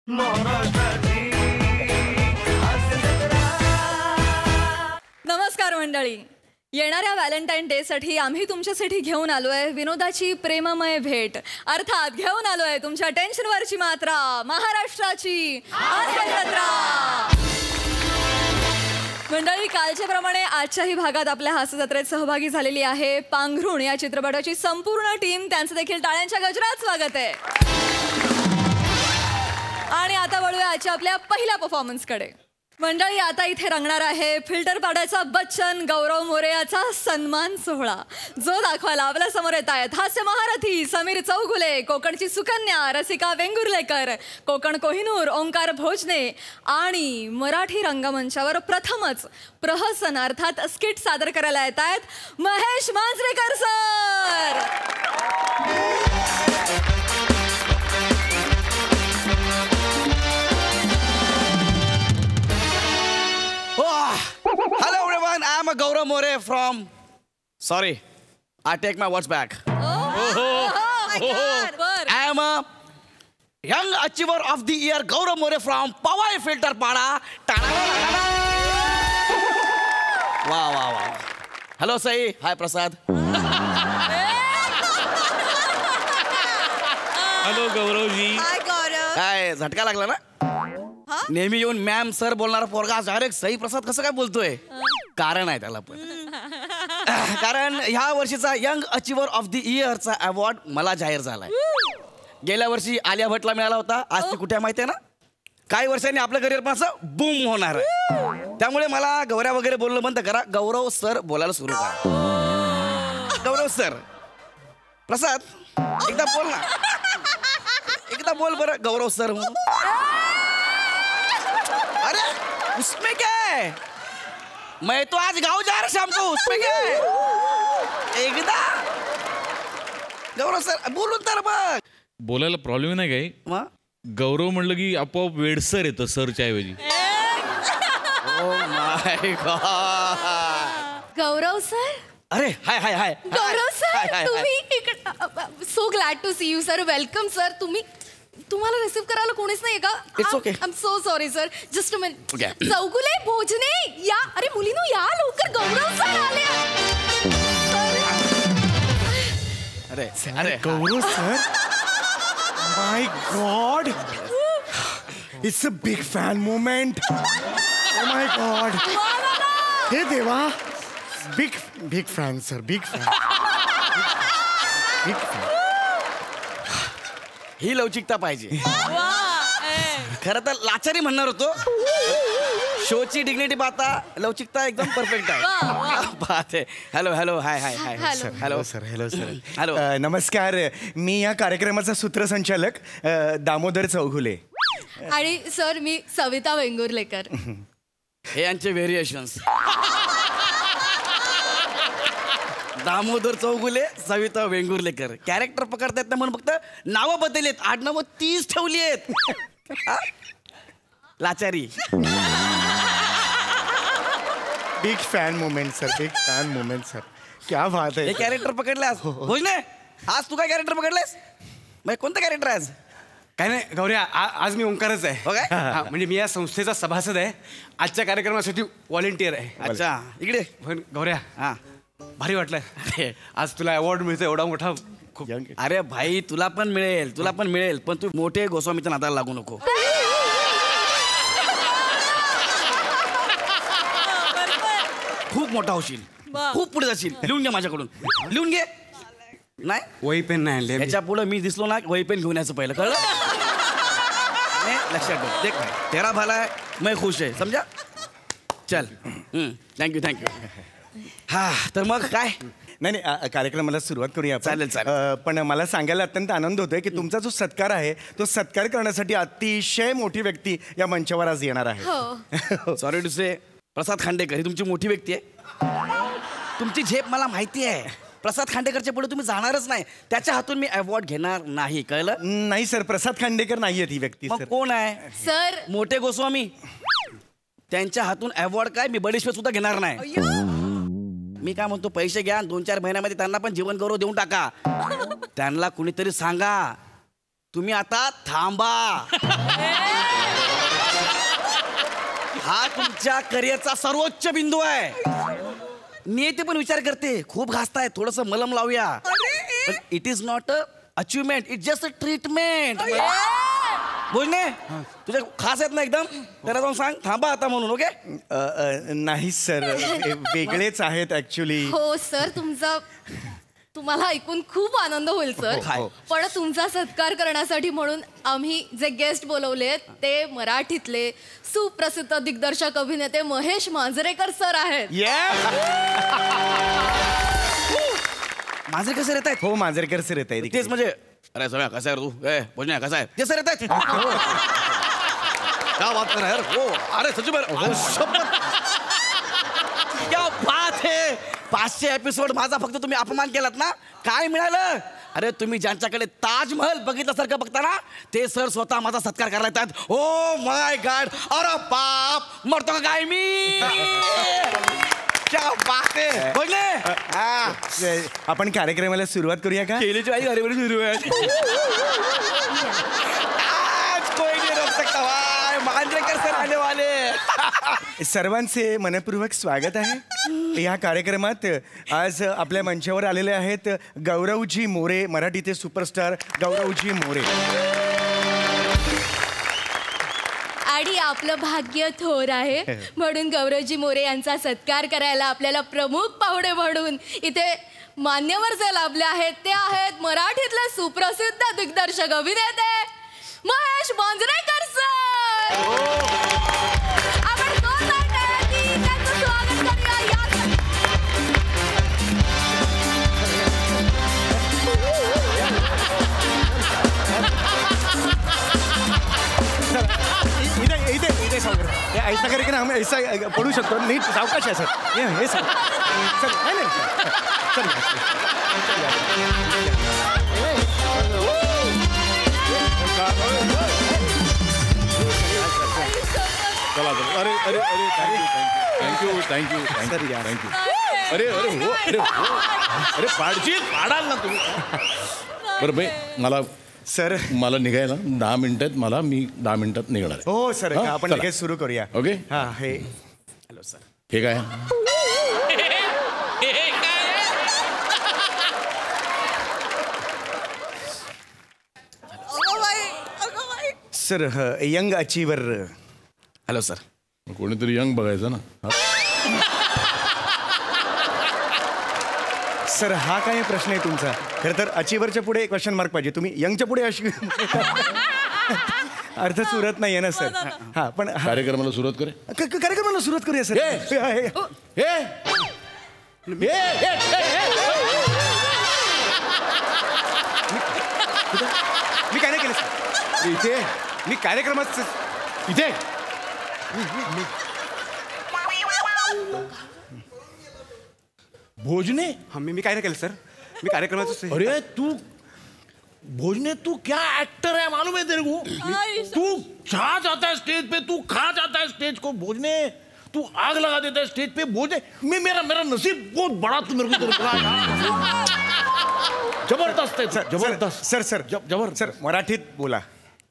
नमस्कार मंडळी. येणाऱ्या व्हॅलेंटाईन डे साठी आम्ही तुमच्यासाठी घेऊन आलोय विनोदाची प्रेममय भेट. अर्थात घेऊन आलोय तुमच्या टेन्शनवरची मात्रा, महाराष्ट्राची हास्यजत्रा. मंडळी, कालच्या प्रमाणे आजच्याही भागात आपल्या हास्यजत्रेत सहभागी झालेली आहे पांघरुण या चित्रपटाची संपूर्ण टीम. त्यांचं देखील टाळ्यांच्या गजरात स्वागत आहे. आणि आता वळूया आजच्या आपल्या पहिल्या परफॉर्मन्सकडे. मंडळी, आता इथे रंगणार आहे फिल्टर पाड्याचा बच्चन गौरव मोरे याचा सन्मान सोहळा, जो दाखवायला आपल्या समोर येत आहेत हास्य महारथी समीर चौगुले, कोकणची सुकन्या रसिका वेंगुर्लेकर, कोकण कोहिनूर ओंकार भोजने आणि मराठी रंगमंचावर प्रथमच प्रहसन अर्थात स्किट सादर करायला येत आहेत Mahesh Manjrekar sir. Hello everyone, I am a Gaurav More from... Sorry, I take my words back. I am a young achiever of the year, Gaurav More from Powai Filter Pada. Wow, wow, wow. Hello, Sai. Hi, Prasad. Hello, Gaurav ji. Hi, Gaurav. काय झटका लागला ना? नेहमी येऊन ma'am sir बोलणारा पोरगा direct Sai प्रसाद कसं काय बोलतोय? कारण आहे त्याला पण. कारण ह्या वर्षीचा यंग अचिव्हर ऑफ द इयरचा अवॉर्ड मला जाहीर झालाय. गेल्या वर्षी आलिया भट्टला मिळाला होता. आज ती कुठे माहिती आहे ना? काही वर्षांनी आपलं करिअर पण असं बूम होणार आहे. त्यामुळे मला गौऱ्या वगैरे बोलणं बंद करा, गौरव सर बोलायला सुरू करा. गौरव सर. प्रसाद एकदा बोल ना, एकदा बोल बरं गौरव सर म्हणून. अरे उसमें क्या है? मैं तो आज गाँव जा रहा शाम को, उसमें क्या है? एकदा गौरव सर बोलून तर बघ. बोलायला प्रॉब्लेम नाही काही. मग गौरव म्हणलं की आपोआप वेडसर येतं सरच्या ऐवजी. Oh my god. Gaurav sir. अरे hi hi hi Gaurav sir, तुम्ही so glad to see you sir. Welcome sir. तुम्हाला रिसीव्ह करायला कोणीच नाही का? It's okay. I am so sorry sir. Just a minute. Okay. Chougule Bhojane या. अरे मुलीनो या लवकर, गौरव सर आले. अरे अरे Gaurav sir. My god, it's a big fan moment. Oh my god, हे देवा. Big fan sir, big fan. Big fan. ही लवचिकता पाहिजे. खरं तर लाचारी म्हणणार होतो. शोची डिग्निटी पाहता लवचिकता एकदम परफेक्ट आहे. बात आहे. हॅलो हॅलो हाय हाय हाय Hello. Hello sir. Hello sir. Hello. नमस्कार, मी या कार्यक्रमाचा सूत्रसंचालक दामोदर चौगुले. आणि सर मी सविता वेंगुर्लेकर. हे यांचे व्हेरिएशन्स. दामोदर चौगुले, सविता वेंगुर्लेकर. कॅरेक्टर पकडतायत ना म्हणून फक्त नावं बदललेत, आडनावं 30 ठेवली आहेत. लाचारी. Big fan moment sir, big fan moment sir. क्या बात हे आहे. कॅरेक्टर पकडले आज. भोजने, आज तू काय कॅरेक्टर पकडलेस? मग कोणतं कॅरेक्टर आहे आज? काय नाही गौऱ्या, आज मी ओंकारच आहे. हो काय? हा, म्हणजे मी या संस्थेचा सभासद आहे. आजच्या कार्यक्रमासाठी व्हॉलेंटियर आहे. अच्छा, इकडे. पण गौऱ्या, हा. भारी वाटलं अरे आज तुला अवॉर्ड मिळतो, एवढा मोठा. खूप अरे भाई, तुला पण मिळेल, पण तू मोठे गोस्वामीच्या नादाला लागू नको. खूप मोठा होशील, खूप पुढे जाशील. लिहून घे माझ्याकडून, लिहून घे. नाही वही पेन नाही आणले. याच्या पुढे मी दिसलो ना, वही पेन घेऊन यायचं पहिलं, कळलं? नाही, लक्षात ठेव. देख तेरा भला है, मैं खुश आहे, समजा. चल, थँक्यू. हा, तर मग काय? नाही, कार्यक्रमाला सुरुवात करूया आपण. चालेल. पण मला सांगायला अत्यंत आनंद होतोय की तुमचा जो सत्कार आहे तो सत्कार करण्यासाठी अतिशय मोठी व्यक्ती या मंचावर आज येणार आहे. सॉरी टू से, प्रसाद खांडेकर ही तुमची मोठी व्यक्ती आहे. तुमची झेप मला माहिती आहे. प्रसाद खांडेकरच्या पुढे तुम्ही जाणारच नाही. त्याच्या हातून मी अवॉर्ड घेणार नाही, कळलं? नाही सर, प्रसाद खांडेकर नाहीये ती व्यक्ती. मग सर कोण आहे? सर मोठे गोस्वामी. त्यांच्या हातून अवॉर्ड काय, मी बडीशेप सुद्धा घेणार नाही. मी काय म्हणतो, पैसे घ्या, 2-4 महिन्यामध्ये त्यांना पण जीवन गौरव देऊन टाका. त्यांना कुणीतरी सांगा तुम्ही आता थांबा. हा तुमच्या करिअरचा सर्वोच्च बिंदू आहे. नियती पण विचार करते, खूप घासताय, थोडस मलम लावूया. पण it is not a achievement, it just a treatment. बोलणे तुझ्या खास आहेत ना एकदम, त्याला जाऊन सांग थांबा आता म्हणून. ओके. नाही सर, वेगळेच आहेत ऍक्च्युली. हो सर, तुम्हाला ऐकून खूप आनंद होईल सर. पण तुमचा सत्कार करण्यासाठी म्हणून आम्ही जे गेस्ट बोलवले ते मराठीतले सुप्रसिद्ध दिग्दर्शक अभिनेते महेश मांजरेकर सर आहेत. मांजरेकर सर येत आहेत. हो, मांजरेकर सर येत आहेत. तेच म्हणजे अरे सगळ्या कसा आहे तू, बोलण्या कसा आहे ते सर येत आहेत. क्या बात कर यार. हो अरे सचिन क्या बात है. 500 एपिसोड माझा फक्त तुम्ही अपमान केलात ना. काय मिळालं. अरे तुम्ही ज्यांच्याकडे ताजमहल बघितल्यासारखं बघता ना, ते सर स्वतः माझा सत्कार करायला येतात. ओ माय गॉड. अरे बाप, मरतो का काय मी. क्या बात है. बोलले आपण कार्यक्रमाला सुरुवात करूया का. केलीची आई अरे बरी सुरू आहे. आज कोई नहीं रोक सकता भाई. मांजरेकर सर आने वाले. सर्वांचे मनपूर्वक स्वागत आहे. या कार्यक्रमात आज आपल्या मंचावर आलेले आहेत गौरवजी मोरे, मराठीचे सुपरस्टार गौरवजी मोरे. आणि आपलं भाग्य थोर आहे म्हणून गौरवजी मोरे यांचा सत्कार करायला आपल्याला प्रमुख पाहुणे म्हणून इथे मान्यवर जे लाभले आहेत ते आहेत मराठीतले सुप्रसिद्ध दिग्दर्शक अभिनेते महेश मांजरेकर सर. आपण जोरदार त्यांचं स्वागत करूया. इथे ऐसा कार्यक्रम आम्ही ऐसा पडू शकतो. नीट सावकाश आहे सर. हे सर सर नाही नाही चला अरे अरे अरे थँक्यू थँक्यू थँक्यू थँक्यू. अरे अरे हो अरे हो अरे पाडाल ना तुम्ही. बरं बाई मला सर निघायला 10 मिनिटात मी 10 मिनिटात निघणार आहे. हो सर, हा, आपण चला. लगेच सुरू करूया. ओके. हा हे हॅलो सर. हे काय sir young achiever. Hello sir. कोणीतरी यंग बघायचं ना. सर हा काय प्रश्न आहे तुमचा. खरं तर अचीवरच्या पुढे क्वेश्चन मार्क पाहिजे. तुम्ही यंगच्या पुढे अशी अर्थ सुरत नाही आहे ना सर. हा पण कार्यक्रमाला सुरुवात करे. कार्यक्रमाला सुरुवात करूया सर. मी काय नाही केलं सर. इथे मी कार्यक्रमात इथे भोजने. हा मी काय नाही केलं सर. मी कार्यक्रमाचं. अरे तू भोजने, तू क्या एक्टर है मालूम है तेरे को. तू छा जाता है स्टेज पे, तू खा जाता है स्टेज को. भोजने तू आग लगा देता है स्टेज पे. भोजने मेरा नसीब बहुत बड़ा तू मेरे को जबरदस्त है. जबरदस्त सर सर जबरदस्त. सर मराठीत बोला,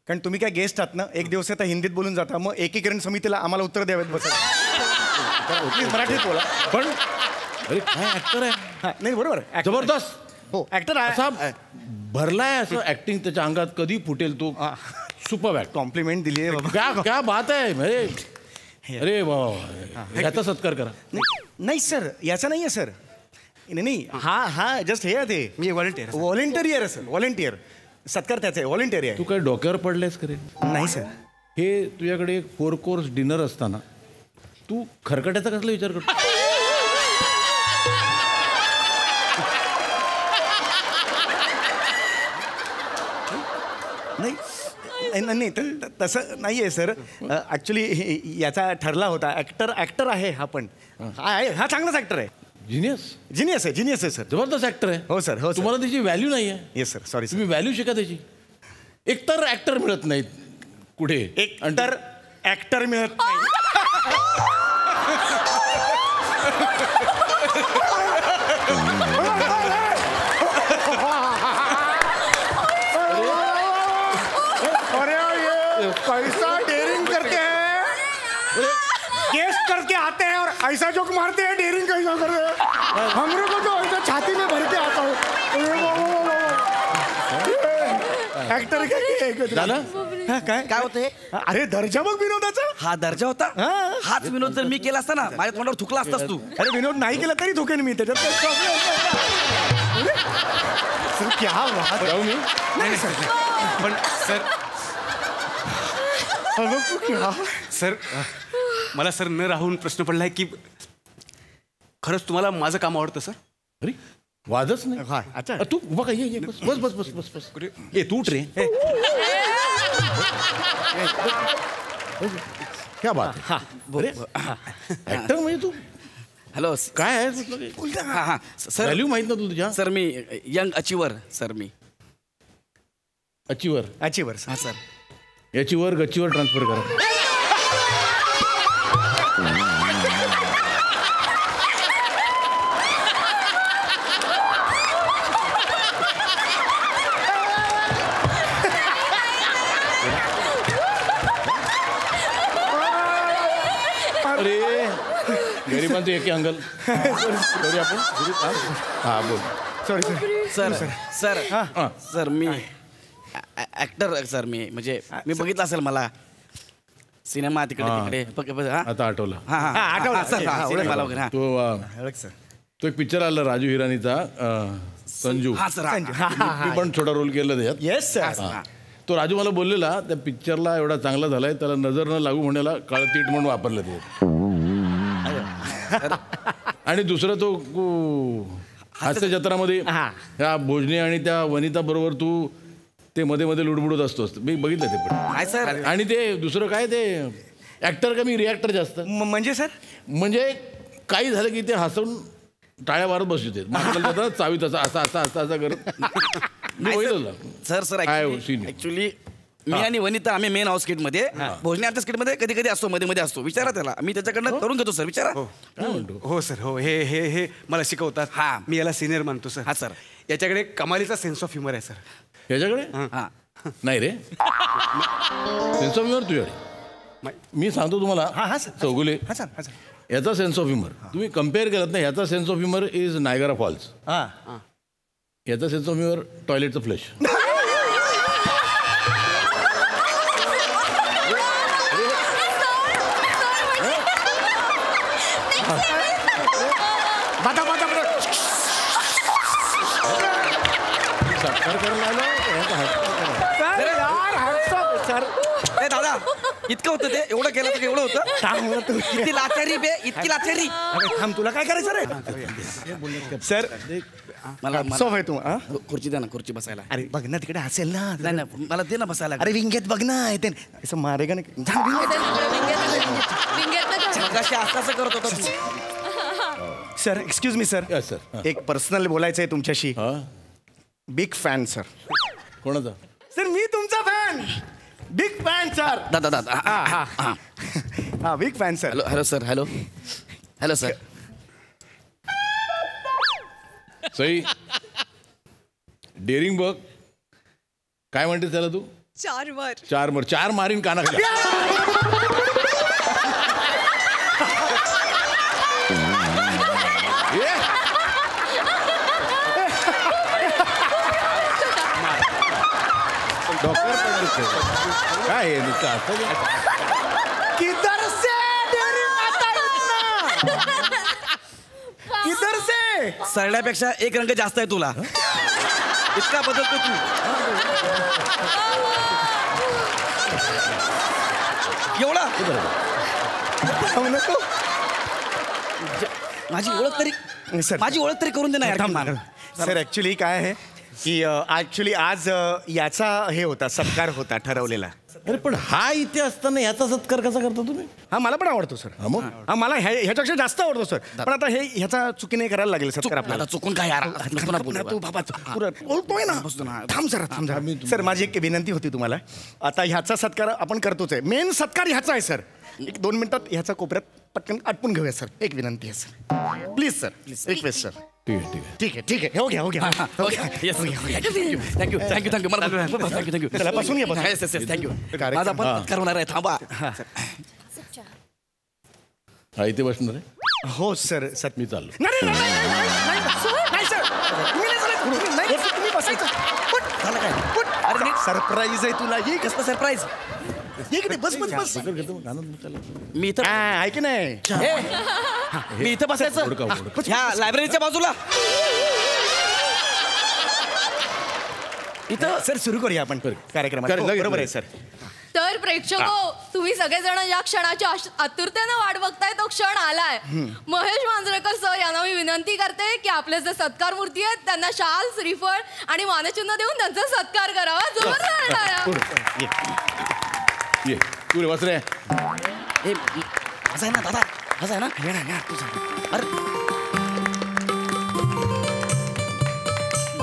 कारण तुम्ही काय गेस्ट आहात ना. एक दिवस आता हिंदीत बोलून जाता, मग एकीकरण समितीला आम्हाला उत्तर द्यावेत बस. मराठीत बोला. पण अरे काय ऍक्टर आहे. हा नाही बरोबर. जबरदस्त. हो ऍक्टर असा भरलाय असं ऍक्टिंग त्याच्या अंगात. कधी फुटेल तो. Super act. कॉम्प्लिमेंट दिली आहे बाबा. क्या बात आहे. अरे वा, याचा सत्कार करा. नाही सर, याचा नाही आहे सर. नाही हा जस्ट हे आहे ते. मी व्हॉलंटियर. व्हॉलेंटियर आहे सर. व्हॉलेंटियर. सत्कार त्याचा आहे. व्हॉलेंटियर आहे. तू काय डोक्यावर पडलेस करे. नाही सर. हे तुझ्याकडे एक 4 कोर्स डिनर असताना तू खरकट्याचा कसला विचार करतो. नाही तसं नाही आहे सर. ॲक्च्युली याचा ठरला होता. ॲक्टर आहे हा. पण हा चांगलाच ॲक्टर आहे. जिनियस आहे सर. जबरदस्त ऍक्टर आहे. हो सर. हो सर. तुम्हाला त्याची व्हॅल्यू नाही आहे. Yes sir. Sorry sir. तुम्ही व्हॅल्यू शिका त्याची. एकतर ऍक्टर मिळत नाहीत कुठे. तर ॲक्टर मिळत नाही. गेस्ट करके आते हैं और ऐसा जोक मारते हैं, डेयरिंग कैसा कर रहे हैं, हमरे को तो ऐसा छाती में भर के आता हूँ। एक्टर झालं? काय होतंय? अरे दर्जा बघ विनोदाचा. हा दर्जा होता. हाच विनोद जर मी केला असता ना, माझ्या तोंडावर थुकला असतास तू. अरे विनोद नाही केला तरी धोकेन मी त्याच्यात काही problem नाही. सर क्या बात. जाऊ मी? नाही सर. पण सर अगं तू क्या. सर मला सर न राहून प्रश्न पडलाय की खरंच तुम्हाला माझं काम आवडतं सर? अरे वादच नाही. हा, अच्छा. तू बघा ये बस बस बस बस बस बस ये तू उठ रे. क्या बात है. अरे ऍक्टर म्हणजे तू हॅलो. काय आहे हा हा सर. व्हॅल्यू माहित ना तुझ्या. सर मी यंग अचिव्हर सर मी. अचीवर अचिव्हर हा सर. याची वर गच्चीवर ट्रान्सफर करा. अरे गरिबांचं एक अंगल सॉरी आपण हा बोल. Sorry sir. सर सर हा. सर मी ऍक्टर सर मी म्हणजे मी बघितलं असेल मला सिनेमा तिकडे हा. तिकडे हा आता आठवलं. हा हा आठवलं. सर हा, सिनेमाला वगैरे हा. तो तो एक पिक्चर आला राजू हिरानीचा संजू. हा सर हा. मी पण छोटा रोल केला त्याच्यात. Yes sir. हा. तो राजू मला बोललेला त्या पिक्चरला एवडा चांगला झालाय त्याला नजर न लागू म्हणायला काळं तीट म्हणून वापरलं ते. आणि दुसरं तो हास्य जत्रामध्ये ह्या भोजने आणि त्या वनिता बरोबर तू ते मध्ये मध्ये लुडबुडत असतोस. मी बघितलं ते पण. नाही सर. आणि ते दुसरं काय ते ऍक्टर कमी रिॲक्टर जास्त. म्हणजे सर म्हणजे काही झालं की ते हसून टाळ्या मारत बसू देत. चावीत असा असा असा असा असा करत मी बघितलं. सर सर काय हो, scene? ऍक्च्युली मी आणि वनिता आम्ही मेन हाऊस किट मध्ये भोजने आमच्या स्किट मध्ये कधी कधी असतो मध्ये मध्ये असतो. विचारा त्याला मी त्याच्याकडनं करून घेतो सर. विचारा. काय म्हणतो. हो सर हो. हे हे हे मला शिकवतात. हा. मी याला सिनियर मानतो सर. हा सर. याच्याकडे कमालीचा सेन्स ऑफ ह्युमर आहे सर. याच्याकडे हा नाही रे सेन्स ऑफ ह्युमर तुझ्याकडे. मी सांगतो तुम्हाला चौगुले हा सर. हा सर. याचा सेन्स ऑफ ह्युमर तुम्ही कम्पेअर केलात ना. याचा sense of humour is Niagara Falls. याचा सेन्स ऑफ ह्युमर टॉयलेटचं फ्लश. सत्कार करायला सर ए दादा इतकं होतं ते एवढं केलं तर एवढं होतं. इतकी लाचारी बे इतकी लाचारी. थांब तुला काय करायचं रे. सर मला सो आहे तू. खुर्ची द्या ना खुर्ची बसायला. अरे बघ ना तिकडे हसेल ना. नाही नाही मला दे ना बसायला. अरे विंगेत बघ ना येते असं मारेगा नाही. कशी असं करत होता तू. Sir excuse me sir. Yes sir. एक पर्सनल बोलायचं आहे तुमच्याशी. हा बिग फॅन सर. कोणाचा. सर मी तुमचा फॅन. Big fan sir. दादा दादा हा big fan sir. Hello hello sir. Hello hello sir. Sai daring बघ काय म्हणते त्याला तू. 4 वर. चार मारीन कानाखाली. डॉक्टर काय आहे नुसतं असं. किधर से डेअरिंग आता है ना? किधर से. सरण्यापेक्षा एक रंग जास्त आहे तुला. इतका बदलतो तू. एवढा नको. माझी ओळख तरी सर माझी ओळख तरी करून दे ना यार. सर ऍक्च्युली काय आहे की ऍक्च्युली आज याचा हे होता सत्कार होता ठरवलेला. अरे पण हा इथे असताना याचा सत्कार कसा करता तुम्ही. हा मला पण आवडतो सर. हा मग हा मला ह्याच्यापेक्षा जास्त आवडतो सर. पण आता हे ह्याचा चुकीने करायला लागेल सत्कार आता आपल्याला. चुकून काय यार. नको ना बोलू. तू बाबा बोलतोय ना. थांब जरा. सर माझी एक विनंती होती तुम्हाला. आता ह्याचा सत्कार आपण करतोच आहे. मेन सत्कार ह्याचा आहे सर. 1-2 मिनिटात ह्याचा कोपऱ्यात पटकन आटपून घेऊया सर. एक विनंती आहे sir. Please sir. Request sir. ठीक आहे हो घ्या. थँक्यू मला थँक्यू. त्याला बसून घ्या. थँक्यू. माझा पण सत्कार होणार आहे. थांबा. हा इथे बसणार आहे. हो सर मी चाललो. नाही सर तुम्ही बसायचं. झालं काय? अरे सरप्राईज आहे तुला. ये कसलं सरप्राईज? इकडे बस बस बस. मी इथं ऐक नाही. मी इथं बसायचं ह्या लायब्ररीच्या बाजूला. इथं सर सुरू करूया आपण कार्यक्रम. बरोबर आहे सर. तर प्रेक्षको, तुम्ही सगळेजण या क्षणाची आतुरतेने वाट बघताय. तो क्षण आलाय. महेश मांजरेकर सर यांना मी विनंती करते की आपले जे सत्कार मूर्ती आहेत त्यांना शाल, श्रीफळ आणि मानचिन्ह देऊन त्यांचा सत्कार करावा. जोरदार ये तू रे वासरे. असं आहे ना दादा, असं आहे ना. अरे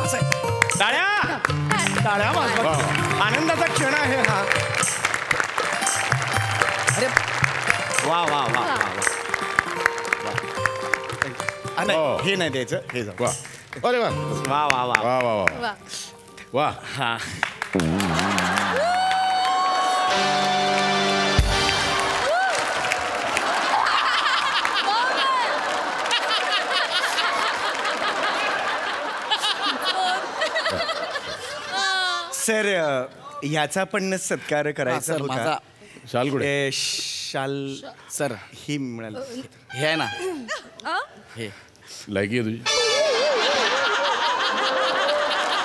असं आहे. टाळ्या वाजवा. आनंदाचा क्षण आहे हा. अरे वा वा वा वा. हे नाही द्यायचं. हे जाऊ. वा अरे वा वा वा वा वा वा वा वा. हा. सर ह्याचा पण सत्कार करायचा सर, होता. माझा शाल कुठे? शाल सर ही मिळाल. हे आहे ना, हे लायकी आहे तुझी.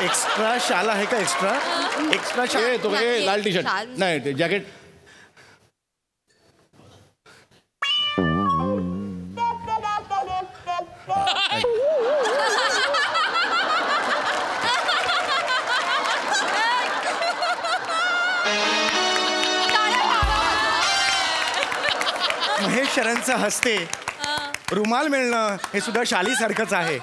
एक्स्ट्रा शाल आहे का? एक्स्ट्रा शाल. तो काय लाल टी शर्ट शाल. नाही ते जॅकेट. महेश शरणचं हस्ते रुमाल मिळणं हे सुद्धा शालीसारखंच आहे.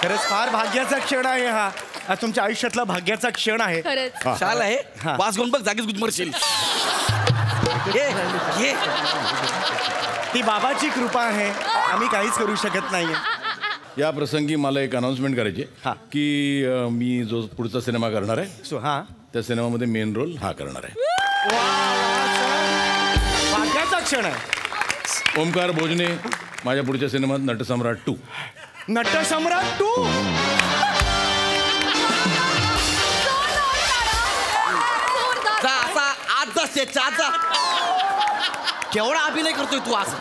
खरंच फार भाग्याचा क्षण आहे हा. आज तुमच्या आयुष्यातला भाग्याचा क्षण आहे. खरंच. शाल आहे. वास घेऊन बघ, जागीच गुदमरशील. हे ती बाबाची कृपा आहे. आम्ही काहीच करू शकत नाही. या प्रसंगी मला एक अनाउन्समेंट करायची हा. की मी जो पुढचा सिनेमा करणार आहे सो हा त्या सिनेमामध्ये मेन रोल हा करणार आहे. भाग्याचा क्षण आहे. ओमकार भोजने माझ्या पुढच्या सिनेमात नटसम्राट 2. नटसम्राट 2. जा असा आज जा स्टेजच्या आज जा. केवढा अभिनय करतोय तू असं.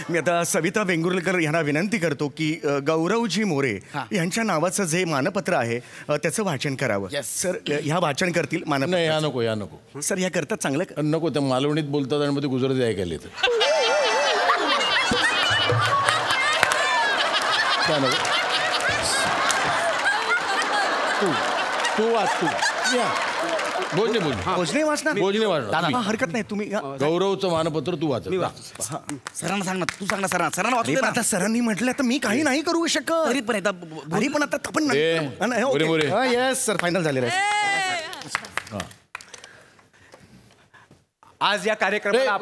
मी आता सविता वेंगुर्लेकर यांना विनंती करतो की गौरवजी मोरे यांच्या नावाचं जे मानपत्र आहे त्याचं वाचन करावं. Yes. सर ह्या वाचन करतील नाही मानपत्र. या नको या नको सर ह्या करतात चांगलं. नको त्या मालवणीत बोलतात आणि मग ते गुजराती ऐकायला येतं. त्या नको. तू वाच तू. या भोजने भोजने वाचणार. भोजने वाचणार. हा, हरकत नाही. तुम्ही गौरवचं मानपत्र तू वाच. सरांना सांग ना, तू सांग ना सरांना वाचू अरे दे पण ना. आता सरांनी म्हटलं तर मी काही नाही करू शकत. तरी पण एकदा तरी पण आता आपण More, More. Yes sir final झालेलं आहे. आज या कार्यक्रमाला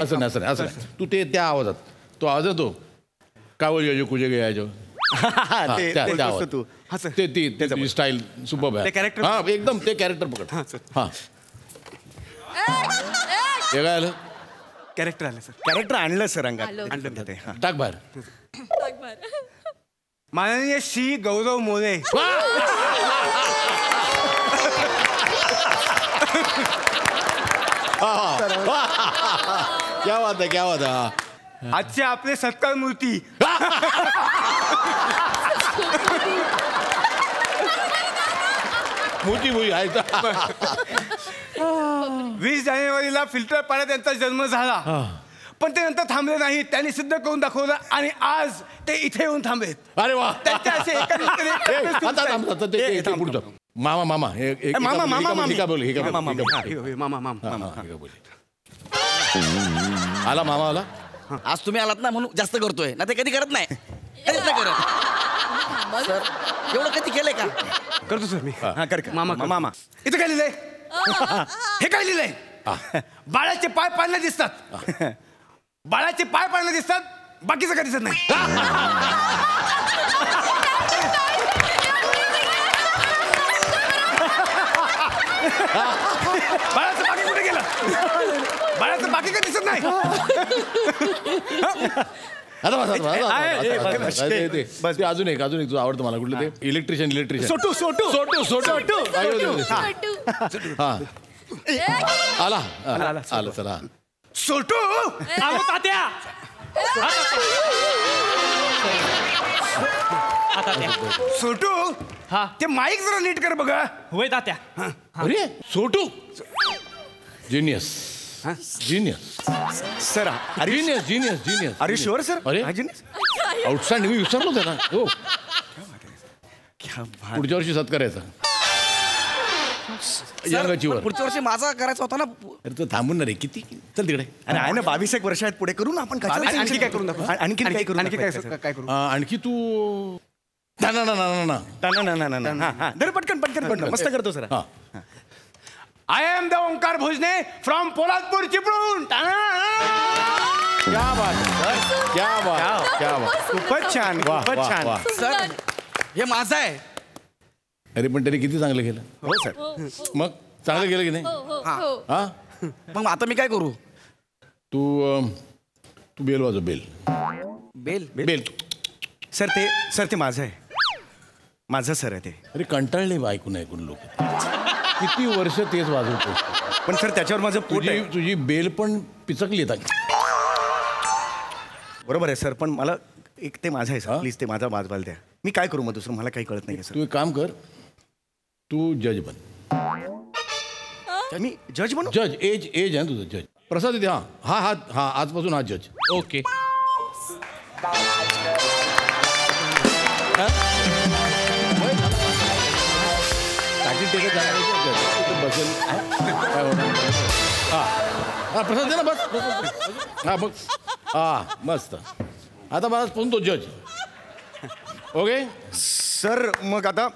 असं नाही असं नाही. तू ते त्या आवाजात तो आवाज येतो कावळ यायचो कुजे गे यायचो. ते बोलतोस तू. ती स्टाईल सुपर ते character. हा एकदम ते कॅरेक्टर पकड. हा हे काय आलं? कॅरेक्टर आलं सर. कॅरेक्टर आणलं सर अंगात. आणलं ते, हा. टाक बाहेर. माननीय श्री गौरव मोरे. क्या बात आहे क्या बात आहे. आजचे आपले सत्कार मूर्ती मोठी भुई आहे. 20 जानेवारीला फिल्टर पाण्यात त्यांचा जन्म झाला. पण ते नंतर थांबले नाही. त्यांनी सिद्ध करून दाखवलं आणि आज ते इथे येऊन थांबलेत. अरे वा. त्यांच्या असे पुढचं मामा मामा आला मामा आला. आज तुम्ही आलात ना म्हणून जास्त करतोय ना. ते कधी करत नाही. कधीच नाही करत. सर एवढं कधी केलंय का? करतो सर मी. हा कर मामा. इथं काय लिहिलंय? हे काय लिहिलंय? बाळाचे पाय पाळणे दिसतात. बाळाचे पाय पाळणे दिसतात, बाकीचं काय दिसत नाही. बाळाचं बाकी कुठे गेलं? बाळाचं बाकी काय दिसत नाही. आता बस, बस. ते अजून एक तुझं आवडतं मला कुठलं ते electrician SO2 SO2 SO2 SO2 हा आला चला सोटू तात्या सोटू हा ते माईक जरा नीट कर बघा. होय तात्या अरे सोटू genius genius sir genius are you sure sir? अरे आउटस्टँडिंग मी विसरलो त्याला हो क्या बात. पुढच्या वर्षी सत्कारायचा यंगाचीवर पुढच्या वर्षी माझा करायचा होता ना. अरे तो थांबून ना रे किती चल तिकडे अरे आहे ना 22 वर्ष आहेत पुढे करू ना आपण. आणखी काय करू आणखी काय करू काय करू? आणखी तू ना ना ना ना ना दर पटकन मस्त करतो सर. हा I am the Omkar Bhojane from Poladpur Chiplun. क्या बात क्या बात खूपच छान वाह, खूपच वाह, छान. वाह. सर हे माझं आहे. अरे पण त्याने किती चांगलं केलं हो सर. मग चांगलं केलं की नाही हा मग आता मी काय करू? तू बेल वाजव बेल बेल बेल सर ते माझं आहे. माझं सर आहे ते. अरे कंटाळले बा ऐकून लोक किती वर्ष तेच वाजवतो पण सर त्याच्यावर माझं पोट आहे. तुझी बेल पण पिचकली येतात बरोबर आहे सर पण मला एक ते माझं आहे सर. प्लीज ते माझा वाजवाल द्या. मी काय करू मग दुसरं मला काही कळत नाही सर. तू एक काम कर तू जज बन मी जज बनू. जज एज आहे ना तुझं जज प्रसाद इथे हा आजपासून हा जज ओके काठी टेकत बसेल काय होणार हा प्रसाद दे ना बस हा बघ हा मस्त आता आजपासून तो जज ओके सर मग आता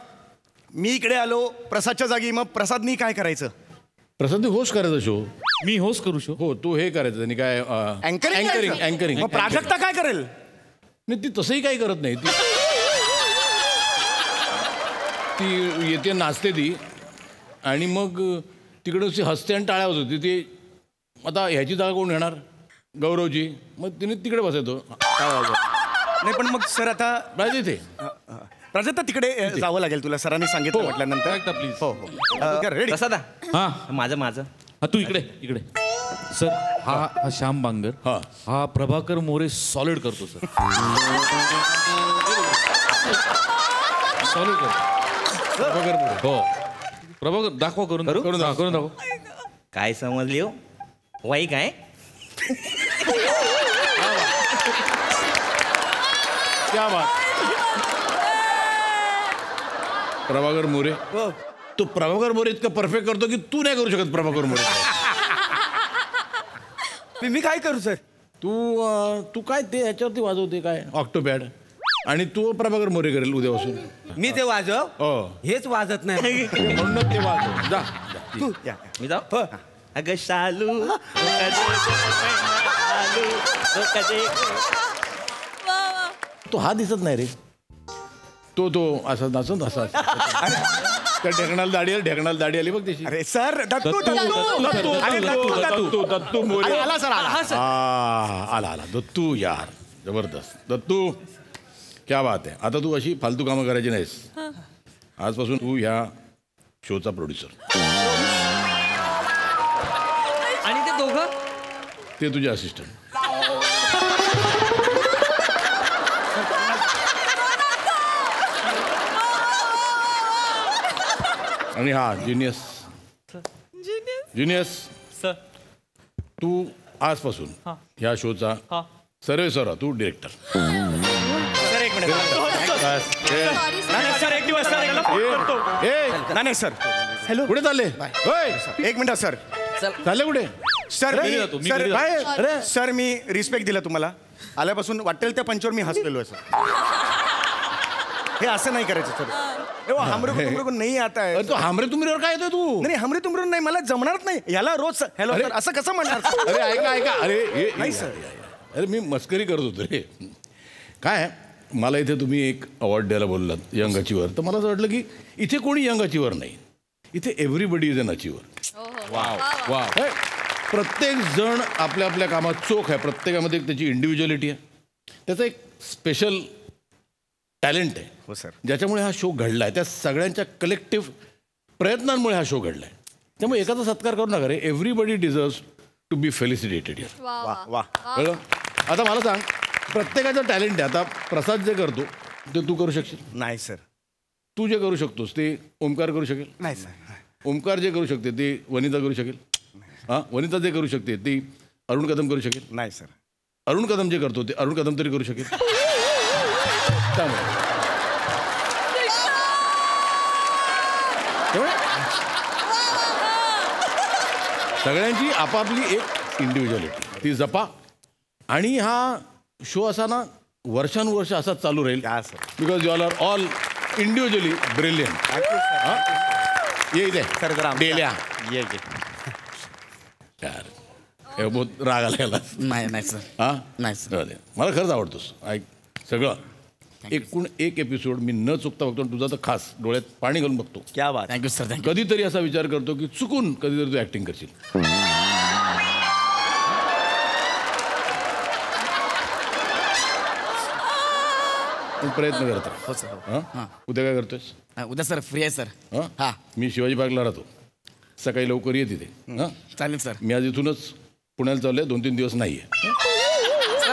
मी इकडे आलो प्रसादच्या जागी मग प्रसादनी काय करायचं? प्रसाद होस्ट करायचा शो मी होस्ट करू शकतो हो तू हे करायचं त्यांनी काय अँकरिंग मग प्राजक्ता काय करेल? नाही ती तसंही काही करत नाही ती येते नाचते ती आणि मग तिकडं हसते आणि टाळ्या होत होती ती आता ह्याची जागा कोण घेणार गौरवची मग तिने तिकडे बसायचो नाही पण मग सर आता पाहिजे इथे प्राजक्ता तिकडे जावं लागेल तुला सरांनी सांगितलं म्हटल्यानंतर. प्लीज हो हो रेडी. प्रसादा हा माझं हा तू इकडे सर हा श्याम बांगर हा प्रभाकर मोरे सॉलिड करतो सर सॉलिड करतो प्रभाकर मोरे हो प्रभाकर दाखवा करून दाखव काय समजली हो वाई काय क्या बात प्रभाकर मोरे तो प्रभाकर मोरे इतकं परफेक्ट करतो की तू नाही करू शकत प्रभाकर मोरे मी काय करू सर? तू काय ते ह्याच्यावरती वाजवते काय ऑक्टोपॅड आणि तू प्रभाकर मोरे करेल उद्यापासून मी ते वाजव हो हेच वाजत नाही म्हणून ते वाजव जा तू या. मी जाऊ अगं शालू तो हा दिसत नाही रे तो असा नाचत असा त्या ढेकणाला दाढी आली बघ त्याची अरे सर दत्तू दत्तू मोरे आला सर आला. आला दत्तू यार जबरदस्त दत्तू क्या बात आहे. आता तू अशी फालतू कामं करायची नाहीस आजपासून तू ह्या शोचा प्रोड्युसर आणि ते दोघं ते तुझे असिस्टंट आणि हा जिनियस सर तू आजपासून ह्या शोचा सर्वेसर तू डिरेक्टर सर एक मिनिट. सर एक दिवस नाही सर. हॅलो कुठे चालले एक मिनिट सर. चालले कुठे सर घरी जातो, मी सर घरी काय अरे सर मी रिस्पेक्ट दिला तुम्हाला आल्यापासून वाटेल त्या पंचवर मी हसलेलो आहे सर. हे असं नाही करायचं सर. हमरे तुमरे नाही आता आहे. अरे तू हमरे तुमरीवर काय येतोय तू नाही हमरे तुमरे नाही मला जमणार नाही याला रोज हॅलो अरे. सर असं कसं म्हणणार sir? अरे ऐका अरे नाही, sir. अरे मी मस्करी करत होतो रे काय मला इथे तुम्ही एक अवॉर्ड द्यायला बोललात यंग अचीवर तर मला असं वाटलं की इथे कोणी यंग अचीवर नाही इथे एव्हरीबडी इज अन अचिव्हर. वा प्रत्येक जण आपल्या आपल्या कामात चोख आहे. प्रत्येकामध्ये त्याची इंडिव्हिज्युअलिटी आहे. त्याचं एक स्पेशल टॅलेंट आहे. हो सर. ज्याच्यामुळे हा शो घडला आहे. त्या सगळ्यांच्या कलेक्टिव्ह प्रयत्नांमुळे हा शो घडला आहे. त्यामुळे एकाचा सत्कार करू नका रे. Everybody deserves to be felicitated here. वा वा. कळलं? आता मला सांग, प्रत्येकाचं टॅलेंट आहे. आता प्रसाद जे करतो ते तू करू शकशील? नाही सर. तू जे करू शकतोस ते ओमकार करू शकेल? नाही सर. ओमकार जे करू शकते ते वनिता करू शकेल? हां, वनिता जे करू शकते ती अरुण कदम करू शकेल? नाही सर. अरुण कदम जे करतो ते अरुण कदम तरी करू शकेल? त्यामुळे सगळ्यांची आपापली एक इंडिव्हिज्युअलिटी ती जपा. आणि हा शो असा ना वर्षानुवर्ष असाच चालू राहील. Because you are all individually brilliant. ये इथे सर जरा डेल्या ये यार हे बहुत राग आला याला. नाही सर. हां नाही सर. मला खरंच आवडतोस. ऐक सगळं एकूण एक एपिसोड मी न चुकता बघतो. तुझा तर खास डोळ्यात पाणी घालून बघतो. क्या बात. Thank you sir. थँक्यू. कधीतरी असा विचार करतो की चुकून कधीतरी तू ऍक्टिंग करशील. तू प्रयत्न करतो. हो सर. हां उद्या काय करतोयस? उद्या सर फ्री आहे सर. हां हां मी शिवाजी पार्कला राहतो. सकाळी लवकर ये तिथे. हां चालेल सर. मी आज इथूनच पुण्याला चाललोय. 2-3 दिवस नाही आहे.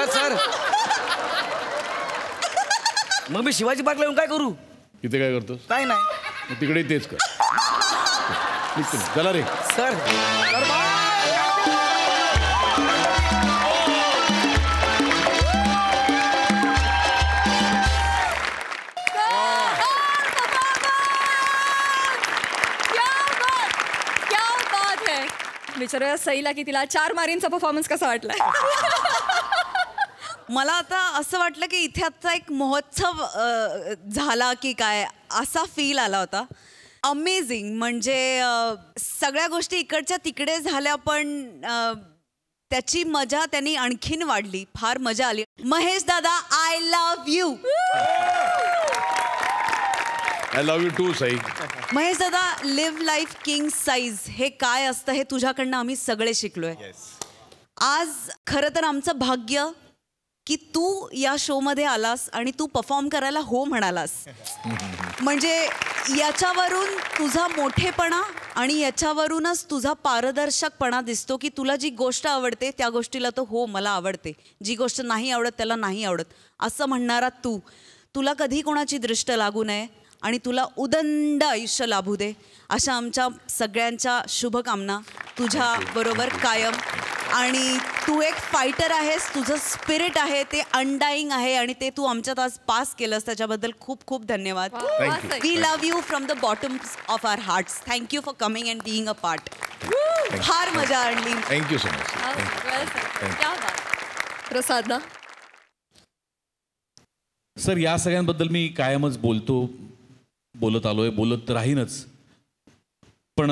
सर मग मी शिवाजी पार्कला येऊन काय करू? इथे काय करतोस? काय नाही मग तिकडे तेच कर. निघतो मी. चला रे. सर. विचारूया सईला की तिला 4 मारींचा परफॉर्मन्स कसा वाटलाय. मला आता असं वाटलं की इथे आता एक महोत्सव झाला की काय असा फील आला होता. अमेझिंग. म्हणजे सगळ्या गोष्टी इकडच्या तिकडे झाल्या पण त्याची मजा त्यांनी आणखीन वाढली. फार मजा आली. महेश दादा I love you. I love you too Sai. Mahesh दादा लिव्ह लाईफ किंग साईज हे काय असतं हे तुझ्याकडनं आम्ही सगळे शिकलोय. आज खरं तर आमचं भाग्य की तू या शोमध्ये आलास आणि तू परफॉर्म करायला हो म्हणालास. म्हणजे याच्यावरून तुझा मोठेपणा आणि याच्यावरूनच तुझा पारदर्शकपणा दिसतो की तुला जी गोष्ट आवडते त्या गोष्टीला तो हो मला आवडते. जी गोष्ट नाही आवडत त्याला नाही आवडत असं म्हणणारा तू. तुला कधी कोणाची दृष्ट लागू नये आणि तुला उदंड आयुष्य लाभू दे अशा आमच्या सगळ्यांच्या शुभकामना तुझ्या बरोबर कायम. आणि तू एक फायटर आहेस. तुझं स्पिरिट आहे ते अनडाईंग आहे आणि ते तू आमच्यात आज पास केलंस त्याच्याबद्दल खूप खूप धन्यवाद. We love you from the bottom of our hearts. Thank you for coming and being a part. फार मजा आणली. Thank you so much. प्रसाद ना. सर या सगळ्यांबद्दल मी कायमच बोलत आलोय, बोलत राहीनच. पण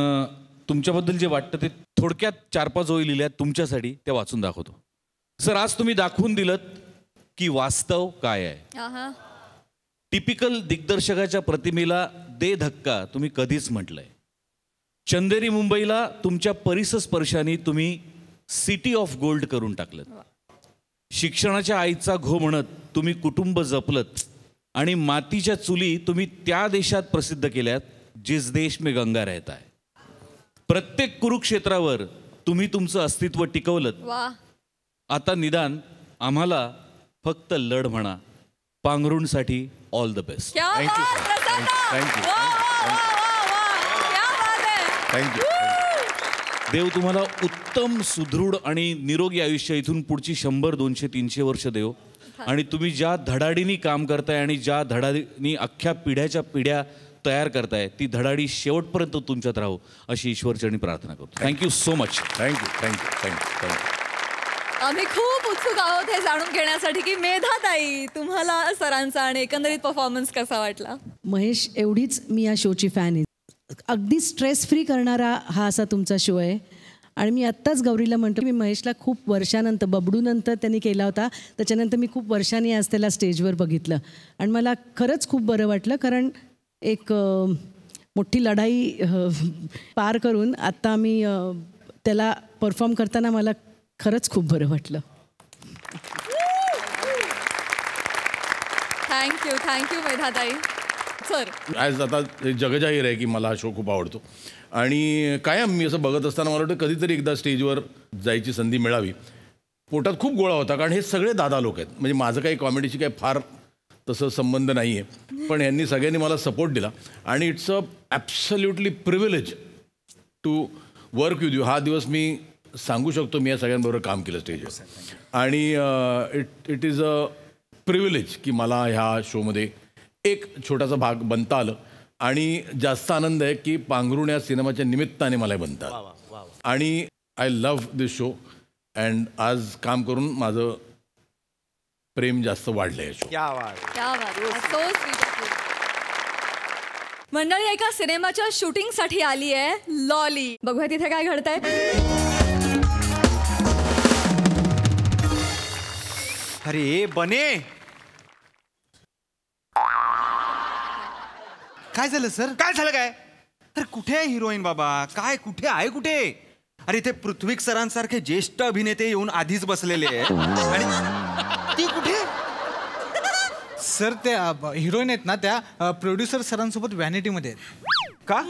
तुमच्याबद्दल जे वाटतं ते थोडक्यात 4-5 ओळी लिहिल्या तुमच्यासाठी त्या वाचून दाखवतो. सर आज तुम्ही दाखवून दिलत की वास्तव काय आहे. टिपिकल दिग्दर्शकाच्या प्रतिमेला दे धक्का तुम्ही कधीच म्हटलंय. चंदेरी मुंबईला तुमच्या परिसस्पर्शाने तुम्ही सिटी ऑफ गोल्ड करून टाकलं. शिक्षणाच्या आईचा घो म्हणत तुम्ही कुटुंब जपलत आणि मातीच्या चुली तुम्ही त्या देशात प्रसिद्ध केल्यात जिस देश में गंगा रहता है. प्रत्येक कुरुक्षेत्रावर तुम्ही तुमचं अस्तित्व टिकवलत. आता निदान आम्हाला फक्त लढ म्हणा. पांघरुणसाठी ऑल द बेस्ट. थँक्यू. देव तुम्हाला उत्तम सुदृढ आणि निरोगी आयुष्य इथून पुढची 100, 200, 300 वर्ष देव. आणि तुम्ही ज्या धडाडीनी काम करताय आणि ज्या धडाडीनी अख्ख्या पिढ्याच्या पिढ्या तयार करताय ती धडाडी शेवटपर्यंत तुमच्यात राहू अशी ईश्वरचरणी प्रार्थना करतो. Thank you so much. थँक्यू. आम्ही खूप उत्सुक आहोत हे जाणून घेण्यासाठी की मेधाताई तुम्हाला सरांचा आणि एकंदरीत परफॉर्मन्स कसा वाटला. महेश एवढीच मी या शोची फॅन आहे. अगदी स्ट्रेस फ्री करणारा हा असा तुमचा शो आहे. आणि मी आत्ताच गौरीला म्हणतो मी महेशला खूप वर्षानंतर बबडूनंतर त्यांनी केला होता त्याच्यानंतर मी खूप वर्षांनी आज त्याला स्टेजवर बघितलं आणि मला खरंच खूप बरं वाटलं. कारण एक मोठी लढाई पार करून आत्ता आम्ही त्याला परफॉर्म करताना मला खरंच खूप बरं वाटलं. थँक्यू मेधाताई. सर आज आता जगजाहीर आहे की मला हा शो खूप आवडतो आणि कायम मी असं बघत असताना मला वाटतं कधीतरी एकदा स्टेजवर जायची संधी मिळावी. पोटात खूप गोळा होता कारण हे सगळे दादा लोक आहेत. म्हणजे माझं काही कॉमेडीशी काही फार तसं संबंध नाही आहे, पण यांनी सगळ्यांनी मला सपोर्ट दिला आणि it's a absolutely privilege to work with you. हा दिवस मी सांगू शकतो मी या सगळ्यांबरोबर काम केलं स्टेजवर आणि इट इज अ प्रिव्हिलेज की मला ह्या शोमध्ये एक छोटासा भाग बनता आलं आणि जास्त आनंद आहे की पांघरुण या सिनेमाच्या निमित्ताने मला बनता आलं आणि I love this show and आज काम करून माझं प्रेम जास्त वाढलं आहे शो. मंडळी एका सिनेमाच्या शूटिंगसाठी आली आहे लॉली. बघूया तिथे काय घडतंय. अरे बने, काय झालं सर? काय झालं काय? अरे कुठे आहे हिरोईन बाबा? काय कुठे आहे कुठे? अरे इथे पृथ्वी सरांसारखे ज्येष्ठ अभिनेते येऊन आधीच बसलेले आहेत आणि ती कुठे? सर त्या हिरोईन आहेत ना त्या प्रोड्युसर सरांसोबत व्हॅनिटीमध्ये आहेत. का?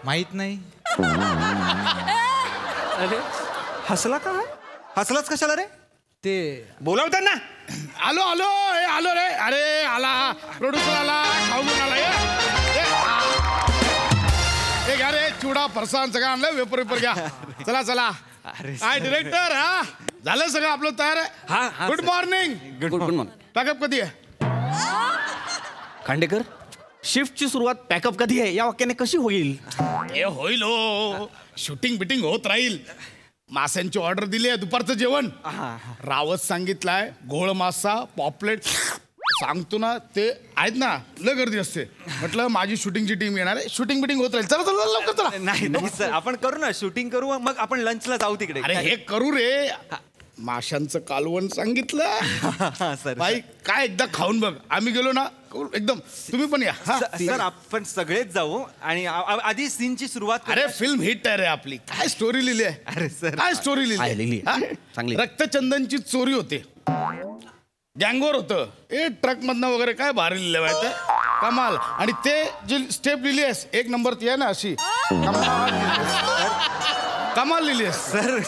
माहित नाही. अरे हसला का? हसलाच कशाला रे? ते बोलावतात ना. आलो आलो हे आलो रे. अरे आला प्रोड्युसर आला खाऊन आला. हे घ्या रे चिवडा फरसाण सगळं आणलं. वेपर घ्या. चला चला. काय डिरेक्टर हा झालं सगळं आपलं तयार आहे. Good morning. Good morning. Pack up कधी आहे? खांडेकर शिफ्टची सुरुवात पॅकअप कधी आहे या वाक्याने कशी होईल? हे होईल हो. शूटिंग बिटिंग होत राहील. माशांची ऑर्डर दिली आहे दुपारचं जेवण. रावत सांगितलंय घोळ मासा पॉपलेट सांगतो ना ते आहेत ना लय गर्दी असते. म्हटलं माझी शूटिंगची टीम येणार आहे. शूटिंग बिटिंग होत राहील. चला चला लवकर चला. नाही सर आपण करू ना शूटिंग करू मग आपण लंचला जाऊ तिकडे. अरे हे करू रे. माशांचं कालवण सांगितलं सर. बाई काय एकदा खाऊन बघ. आम्ही गेलो ना एकदम. तुम्ही पण या. सर आपण सगळेच जाऊ आणि आधी सीनची सुरुवात. अरे फिल्म हिट आहे रे आपली. काय स्टोरी लिहिली आहे. अरे सर काय स्टोरी लिहिली चांगली. रक्तचंदनची चोरी होते. गँगवर होतं. ट्रक मधनं वगैरे काय भारी लिहिलं माहिती कमाल. आणि ते जी स्टेप लिहिली आहेस एक नंबर ती आहे ना अशी कमाल लिहिली आहेस.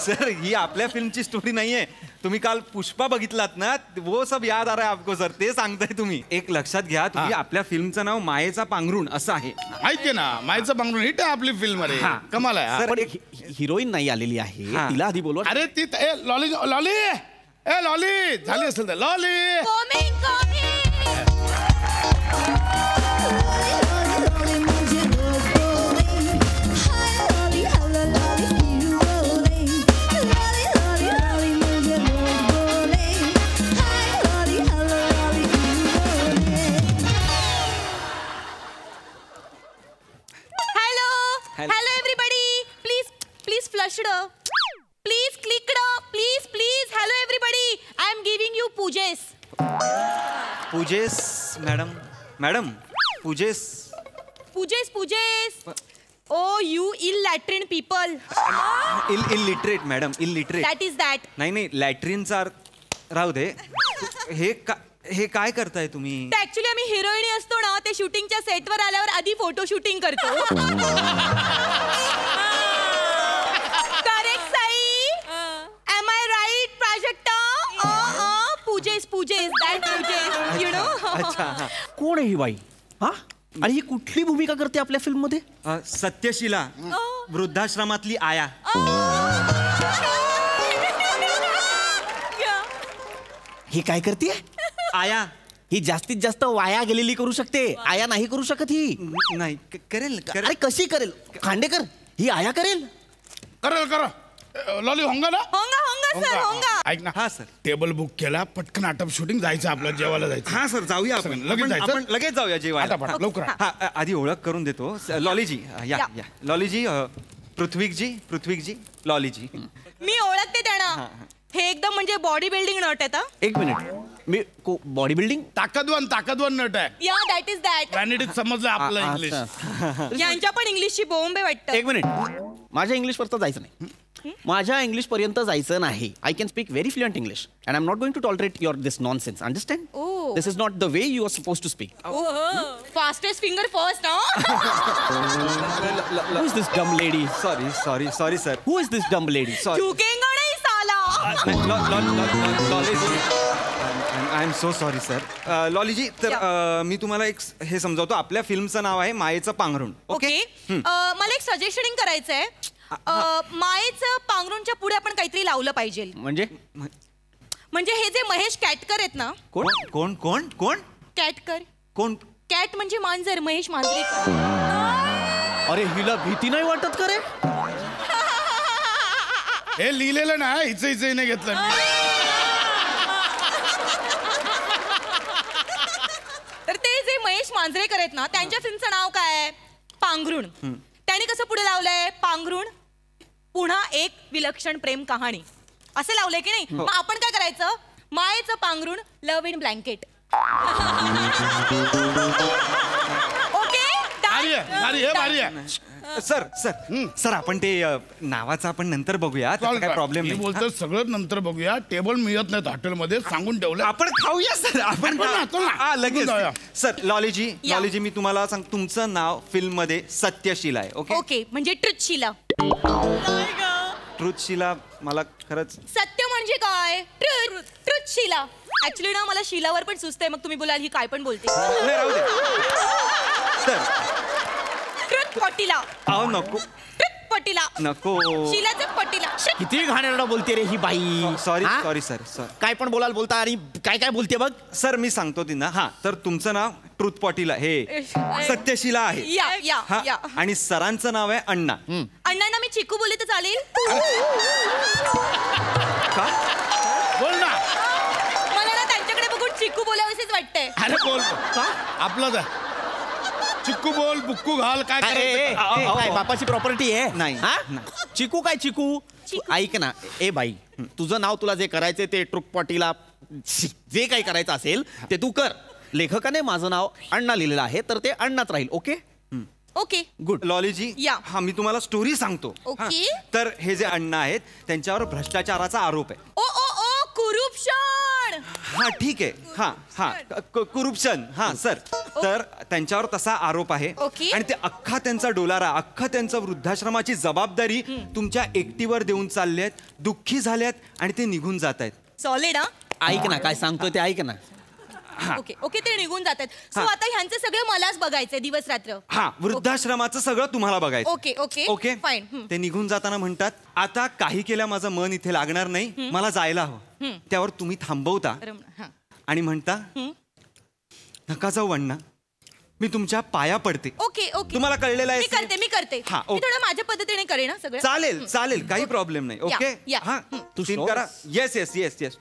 सर ही आपल्या फिल्मची स्टोरी नाहीये. तुम्ही काल पुष्पा बघितलात ना वो सब याद आ रहा है आपको सर. ते सांगताय तुम्ही. एक लक्षात घ्या तुम्ही आपल्या फिल्मचं नाव मायेचा पांघरुण असं आहे. माहितीये ना मायेचं पांघरुण हिट आहे आपली फिल्म. अरे कमाल आहे. पण हिरोईन नाही आलेली आहे. तिला आधी बोलवा. अरे ती लॉली लॉली ए लॉली झाली असेल तर lolly. Hello everybody. Please flushed. Please clicked. Please. Hello everybody. I am giving you pujes. पूजेस मॅडम पूजेस. Oh you ill-latrine people. Illiterate madam illiterate. That is that. नाही लॅट्रिनचा राहू दे. हे काय करताय तुम्ही? ऍक्च्युली आम्ही हिरोईनी असतो ना ते शूटिंगच्या सेटवर आल्यावर आधी फोटो शूटिंग करतो. Correct Sai? Am I right Prajakta? पूजेस दॅट पूजेस यू नो. अच्छा कोण आहे ही बाई? हा आणि ही कुठली भूमिका करते आपल्या फिल्म मध्ये? सत्यशीला वृद्धाश्रमातली आया. ही काय करते? आया. ही जास्तीत जास्त वाया गेलेली करू शकते. आया नाही करू शकत ही. नाही करेल. अरे कशी करेल? खांडेकर ही आया करेल. करा लॉली होंगा ना. होंगा सर होंगा. ऐक ना. हा सर. टेबल बुक केला पटकन आटप शूटिंग जायचं आपलं जेवायला जायचं. हा सर जाऊया आपण. लगेच जायचं. आपण लगेच जाऊया जेवायला. लवकर. हा आधी ओळख करून देतो. लॉलीजी या लॉलीजी. पृथ्वीकजी लॉलीजी. मी ओळखते त्यांना. हे एकदम म्हणजे बॉडी बिल्डिंग नट आहेत. एक मिनिट मी बॉडी बिल्डिंग ताकदवान नट आहे. या दॅट इज दॅट. व्हॅनिटीत समजलं आपलं इंग्लिश. यांच्या पण इंग्लिशची बोंब आहे वाटतं. एक मिनिट, माझ्या इंग्लिशपर्यंत जायचं नाही. माझ्या इंग्लिशपर्यंत जायचं नाही. I can speak very fluent English and I am not going to tolerate your this nonsense. Understand? This is not the way you are suppose to speak. Fastest finger first. Who is this dumb lady? Sorry sir. Who is this dumb lady? झुकेंगा नाही साला. I am so sorry sir. लॉलीजी, तर मी तुम्हाला एक हे समजावतो. आपल्या फिल्मचं नाव आहे मायेचं पांघरुण. ओके. मला एक सजेशनिंग करायचंय. मायेचं पांघरुणच्या पुढे आपण काहीतरी लावलं पाहिजे. म्हणजे हे जे महेश कॅटकर आहेत ना. कोण कोण कोण? कॅटकर. कोण? कॅट म्हणजे मांजर. महेश मांजरेकर. अरे हिला भीती नाही वाटत का रे? हे लिहिलेलं ना, हिचं नाही घेतलं. तर ते जे महेश मांजरेकर आहेत ना, त्यांच्या फिल्मचं नाव काय आहे? पांघरुण. त्यांनी कसं पुढे लावलंय? पांघरुण पुन्हा एक विलक्षण प्रेम कहाणी असं लावलंय की नाही? मग आपण काय करायचं? मायेचं पांघरुण लव्ह इन ब्लँकेट. सर आपण ते नावाचं आपण नंतर बघूया. काय प्रॉब्लेम नाही. बोलतो सगळं नंतर बघूया. टेबल मिळत नाहीत हॉटेलमध्ये, सांगून ठेवलं. आपण खाऊया सर. आपण लगेच. सर लॉलीजी मी तुम्हाला सांग, तुमचं नाव फिल्म मध्ये सत्यशीला आहे. ओके. म्हणजे ट्रुथशीला. ट्रुथशीला मला खरंच. सत्य म्हणजे काय? ट्रुथशीला. ऍक्च्युली ना मला शिलावर पण सुचतंय. मग तुम्ही बोलाल ही काय पण बोलते. ट्रुथ पटीला. नको. ट्रुथ पटीला नको. शिलाचं पटीला. किती घाणेरडा बोलते रे ही बाई. Sorry sir. काय पण बोलता आणि काय बोलते बघ. सर मी सांगतो तिना. हा, तर तुमचं नाव ट्रुथ पटीला हे सत्यशीला आहे. या. आणि सरांचं नाव आहे अण्णा. अण्णांना मी चिकू बोलले तर चालेल? का? बोल ना. मला ना त्यांच्याकडे बघून चिकू बोलावंसच वाटतंय. अरे बोल. आपलं चिक्कू बोल, बुक्कू घाल. काय बापाची प्रॉपर्टी आहे? नाही. चिकू काय चिकू? ऐक ना, ए बाई, तुझं नाव तुला जे करायचं ते ट्रुकपॉटीला जे काही करायचं असेल ते तू कर. लेखकाने माझं नाव अण्णा लिहिलेलं आहे, तर ते अण्णाच राहील. Okay okay. गुड. लॉलीजी, हा मी तुम्हाला स्टोरी सांगतो. ओके. तर हे जे अण्णा आहेत त्यांच्यावर भ्रष्टाचाराचा आरोप आहे. कुरुप्शन. हा ठीक आहे. हा कुरुप्शन. हा सर, तर त्यांच्यावर तसा आरोप आहे. आणि ते अख्खा त्यांचा डोलारा, अख्खा त्यांचा वृद्धाश्रमाची जबाबदारी तुमच्या एकटीवर देऊन चालले आहेत. दुःखी झाल्यात आणि ते निघून जात आहेत. सॉलिड. ऐक ना काय सांगतोय ते ऐक ना. ओके ते निघून जातात. सो आता ह्यांचे सगळे मलाच बघायचे दिवस रात्र. हा, वृद्धाश्रमाचं सगळं तुम्हाला बघायचं. Okay fine. ते निघून जाताना म्हणतात, आता काही केल्या माझं मन इथे लागणार नाही, मला जायला हवं. त्यावर तुम्ही थांबवता आणि म्हणता, नका जाऊ अण्णा, मी तुमच्या पाया पडते. ओके. तुम्हाला कळलेलं आहे? मी करते. मी थोडं माझ्या पद्धतीने करेन ना सगळं. चालेल काही प्रॉब्लेम नाही. ओके. हा, तू सीन करा. येस.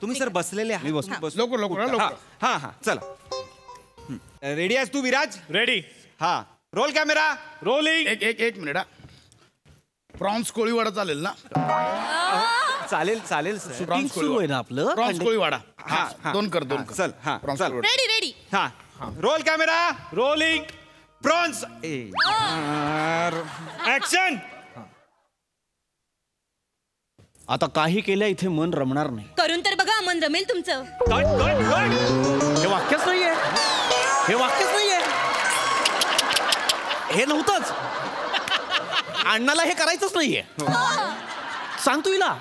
तुम्ही सर बसलेले आहात. हा चला. रेडी आहेस तू विराज? रेडी. हा, रोल कॅमेरा. रोलिंग. एक मिनिट. प्रॉन्स कोळीवाडा चालेल ना? चालेल शूटिंग सुरू आहे ना आपलं. प्रॉन्स कोळीवाडा. दोन कर. चल. हा, रेडी. हा, roll camera. Rolling. Prawns. Action. आता काही केल्या इथे मन रमणार नाही. करून तर बघा, मन रमेल तुमचं. हे वाक्यच नाहीये. हे नव्हतंच. अण्णाला हे करायचंच नाहीये. सांग तू हिला.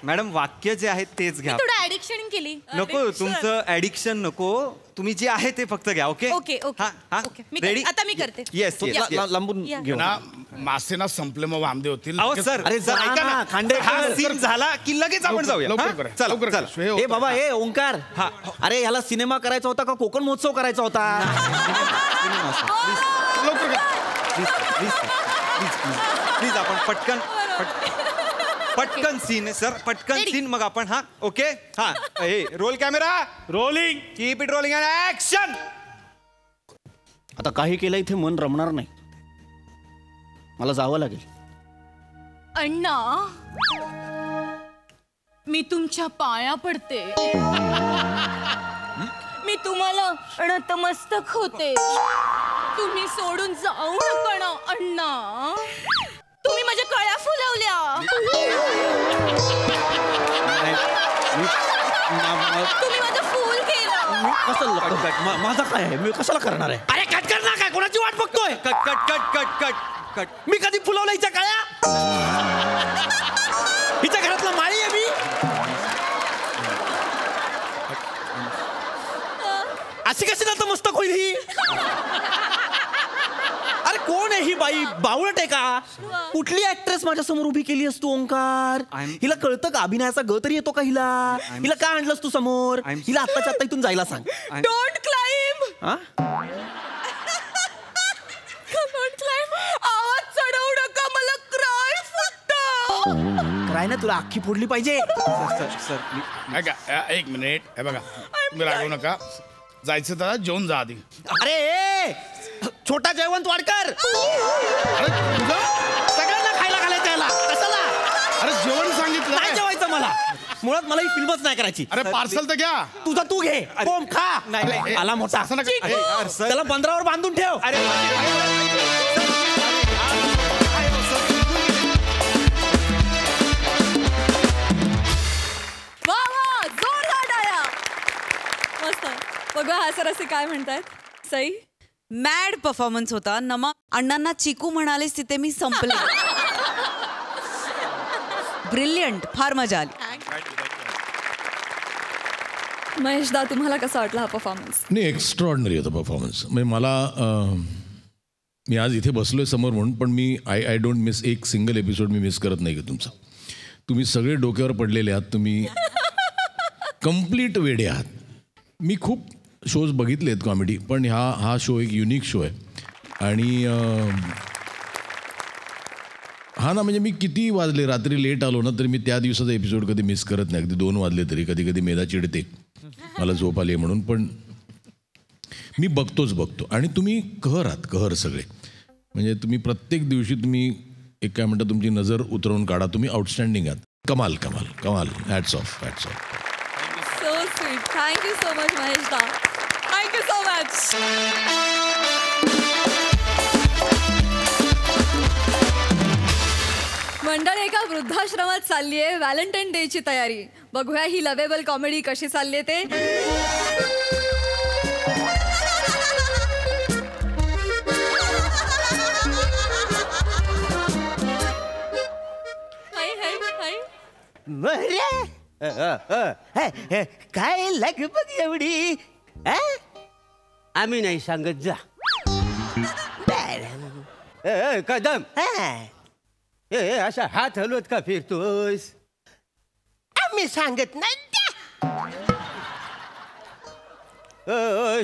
मॅडम वाक्य जे आहेत तेच घ्या. थोडं ऍडिक्शन केली. नको तुमचं ऍडिक्शन नको. तुम्ही जे आहे ते फक्त घ्या. ओके. रेडी. आता मी करते. येस. लांबून घेऊ ना. मासे ना संपले मग वांदे होतील. सर अरे ऐका ना, खांडेकर सीन झाला की लगेच आपण जाऊया. चला. ए बाबा, ए ओंकार, अरे ह्याला सिनेमा करायचा होता का कोकण महोत्सव करायचा होता? प्लीज आपण पटकन सीन सर. पटकन सीन. मग आपण okay. Roll camera. Rolling. Keep it rolling and action. आता काही केलं इथे मन रमणार नाही, मला जावं लागेल. अण्णा मी तुमच्या पाया पडते. मी तुम्हाला नतमस्तक होते. तुम्ही सोडून जाऊ नका ना अण्णा. तुम्ही माझ्या कळ्या फुलवल्या. तुम्ही माझं फूल केलं. कसं माझा काय आहे, मी कशाला करणार आहे? अरे कट कर ना, काय कोणाची वाट बघतोय? Cut cut cut cut cut cut. मी कधी फुलवलं हिच्या कळ्या? हिच्या घरातला माळी आहे मी. अशी कशी नतमस्तक होईल ही? अरे कोण आहे ही बाई? बावळट आहे का? कुठली ऍक्ट्रेस माझ्या समोर उभी केली असतो ओंकार? हिला कळतं का अभिनयाचा ग तरी येतो का हिला? हिला का आणलंस तू समोर? हिला आत्ताच्या आत्ता इथून जायला सांग. Don't climb. Don't climb. आवाज चढवू नका, मला क्राय फुटतं. क्राय ना, तुला अख्खी फोडली पाहिजे. एक मिनिट, हे बघा, तुम्ही रागवू नका. जायचं तर जेवून जा आधी. अरे छोटा जयवंत वाडकर, सगळ्यांना खायला घालायचं याला. कशाला? अरे जेवण सांगितलं नाही जेवायचं मला. मुळात मला ही फिल्मच नाही करायची. अरे पार्सल तर घ्या. तुझा तू घे. कोंब खा. नाही आला मोठा. त्याला बंदरावर बांधून ठेव. मस्त. बघा हा सर असे काय म्हणतायत. सई मॅड परफॉर्मन्स होता. नमा अण्णांना चिकू म्हणालेस तिथे मी संपले. ब्रिलियंट. फार मजा आली. महेशदा तुम्हाला कसा वाटला हा परफॉर्मन्स? नाही, एक्स्ट्रॉर्डनरी होता परफॉर्मन्स. म्हणजे मला मी आज इथे बसलोय समोर म्हणून, पण मी आय डोंट मिस एक सिंगल एपिसोड मी मिस करत नाही का तुमचा. तुम्ही सगळे डोक्यावर पडलेले आहात. तुम्ही कम्प्लीट वेडे आहात. मी खूप शोज बघितले आहेत कॉमेडी, पण हा शो एक युनिक शो आहे. आणि हा ना, म्हणजे मी किती वाजले रात्री लेट आलो ना, तरी मी त्या दिवसाचा एपिसोड कधी मिस करत नाही. अगदी 2 वाजले तरी कधी कधी मेधा चिडते मला झोप आली म्हणून, पण मी बघतो. आणि तुम्ही कहर आहात, कहर सगळे. म्हणजे तुम्ही प्रत्येक दिवशी तुम्ही एक काय म्हणता तुमची नजर उतरवून काढा. तुम्ही आउटस्टँडिंग आहात. कमाल कमाल कमाल. Hats off, hats off. So sweet. Thank you so much, Maheshda. Thank you so much. मंडळी एका वृद्धाश्रमात चालली आहे व्हॅलेंटाईन डेची तयारी. बघूया ही लवेबल कॉमेडी कशी चालली आहे ते. हाय हाय हाय. काय लगबग एवढी? आम्ही नाही सांगत जा. कदम, असा हात हलवत का फिरतोस? आम्ही सांगत नाही.